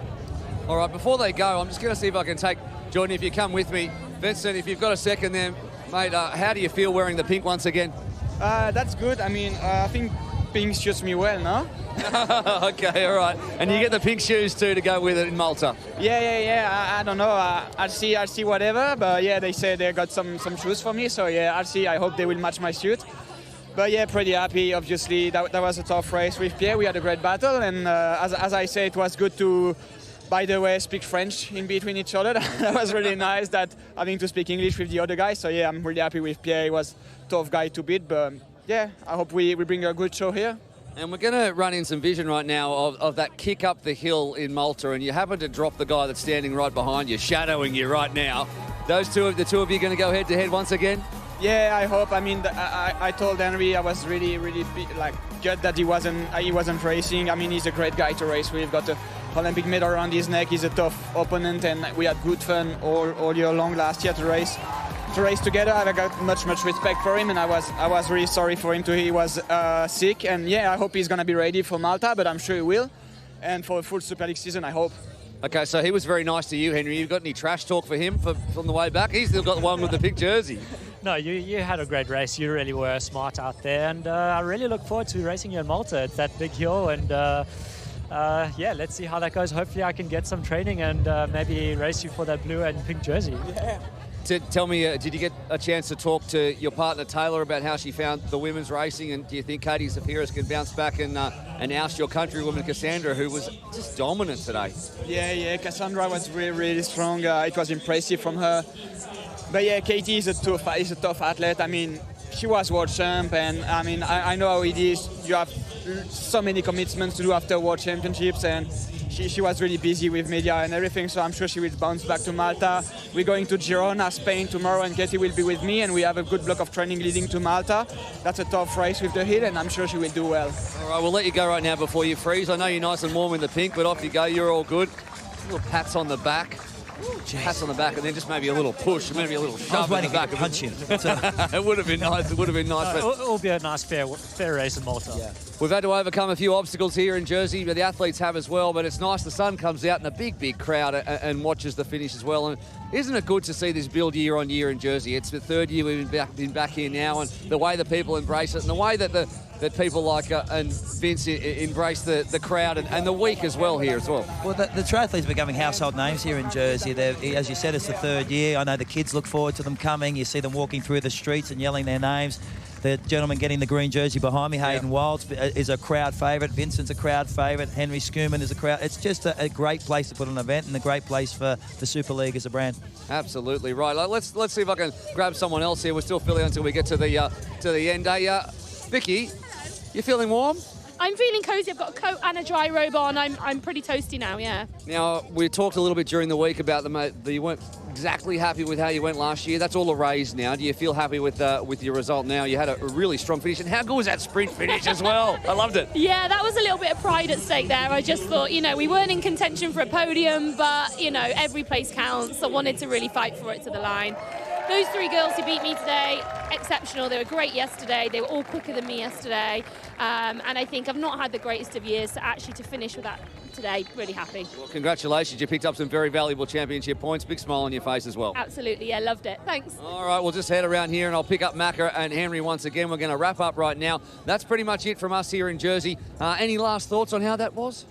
All right, before they go, I'm just going to see if I can take Jordan, if you come with me. Vincent, if you've got a second there, mate, how do you feel wearing the pink once again? That's good. I mean, I think pink suits me well, no? Okay, all right. And you get the pink shoes too to go with it in Malta. Yeah. I don't know. I'll see whatever. But yeah, they say they got some shoes for me. So yeah, I'll see. I hope they will match my suit. But yeah, pretty happy. Obviously, that was a tough race with Pierre. We had a great battle, and as I say, it was good to, by the way, speak French in between each other. That was really nice. That having to speak English with the other guys. So yeah, I'm really happy with Pierre. He was a tough guy to beat. But yeah, I hope we bring a good show here. And we're going to run in some vision right now of that kick up the hill in Malta, and you happen to drop the guy that's standing right behind you, shadowing you right now. The two of you going to go head-to-head once again? Yeah, I hope. I mean, I told Henry I was really like good that he wasn't racing. I mean, he's a great guy to race with. Got an Olympic medal around his neck. He's a tough opponent, and we had good fun all year long last year to race together. I got much respect for him, and I was really sorry for him too. He was sick, and yeah, I hope he's gonna be ready for Malta, but I'm sure he will, and for a full Super League season, I hope. Okay, so he was very nice to you, Henry. You got any trash talk for him from the way back? He's still got the one with the pink jersey. No, you had a great race. You really were smart out there, and I really look forward to racing you in Malta. It's that big hill, and yeah, let's see how that goes. Hopefully I can get some training and maybe race you for that blue and pink jersey. Yeah. Tell me, did you get a chance to talk to your partner Taylor about how she found the women's racing, and do you think Katie Zafiris can bounce back and oust your countrywoman Cassandra, who was just dominant today? Yeah, Cassandra was really strong. It was impressive from her. But yeah, Katie is a tough athlete. I mean, she was world champ, and I mean, I know how it is. You have so many commitments to do after world championships, and she was really busy with media and everything, so I'm sure she will bounce back to Malta. We're going to Girona, Spain tomorrow, and Katie will be with me, and we have a good block of training leading to Malta. That's a tough race with the hill, and I'm sure she will do well. All right, we'll let you go right now before you freeze. I know you're nice and warm in the pink, but off you go. You're all good. Little pats on the back. Pats on the back, and then just maybe a little push, maybe a little shove in the back. Punch in. It would have been nice. It would have been nice. It'll be a nice fair race in Malta. Yeah. We've had to overcome a few obstacles here in Jersey, but the athletes have as well. But it's nice the sun comes out and a big crowd and watches the finish as well. And isn't it good to see this build year on year in Jersey? It's the third year we've been back here now, and the way the people embrace it, and the way that that people like and Vince embrace the crowd and the week as well here as well. Well, the triathletes are becoming household names here in Jersey. As you said, it's the third year. I know the kids look forward to them coming. You see them walking through the streets and yelling their names. The gentleman getting the green jersey behind me, Hayden Wilde, is a crowd favourite. Vincent's a crowd favourite. Henry Schumann is a crowd. It's just a great place to put an event and a great place for the Super League as a brand. Absolutely right. Let's see if I can grab someone else here. We're still filling until we get to the end. Vicky, you feeling warm? I'm feeling cozy. I've got a coat and a dry robe on. I'm pretty toasty now, yeah. Now, we talked a little bit during the week about you weren't exactly happy with how you went last year. That's all erased now. Do you feel happy with your result now? You had a really strong finish. And how good was that sprint finish as well? I loved it. Yeah, that was a little bit of pride at stake there. I just thought, we weren't in contention for a podium, but, every place counts. I wanted to really fight for it to the line. Those three girls who beat me today, exceptional. They were great yesterday. They were all quicker than me yesterday. And I think I've not had the greatest of years, so actually to finish with that today, really happy. Well, congratulations. You picked up some very valuable championship points. Big smile on your face as well. Absolutely, yeah, loved it. Thanks. All right, we'll just head around here and I'll pick up Macca and Henry once again. We're going to wrap up right now. That's pretty much it from us here in Jersey. Any last thoughts on how that was?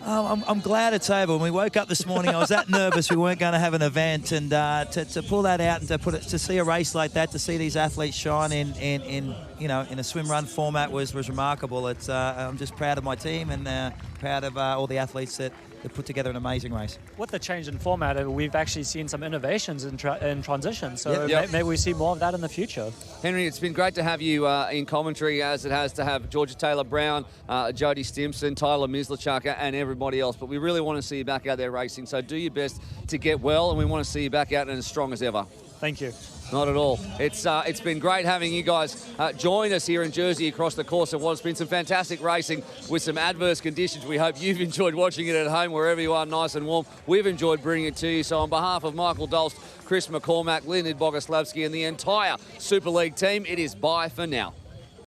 I'm glad it's over. When we woke up this morning, I was that nervous we weren't going to have an event, and to pull that out and to see a race like that, to see these athletes shine in a swim run format was remarkable. I'm just proud of my team and proud of all the athletes that put together an amazing race. With the change in format, we've actually seen some innovations in transition, so maybe we see more of that in the future. Henry, it's been great to have you in commentary, as it has to have Georgia Taylor-Brown, Jodie Stimson, Tyler Mislachuk, and everybody else, but we really want to see you back out there racing, so do your best to get well, and we want to see you back out and as strong as ever. Thank you. Not at all. It's been great having you guys join us here in Jersey across the course of what's been some fantastic racing with some adverse conditions. We hope you've enjoyed watching it at home wherever you are, nice and warm. We've enjoyed bringing it to you. So on behalf of Michael Dolst, Chris McCormack, Leonid Boguslavsky and the entire Super League team, it is bye for now.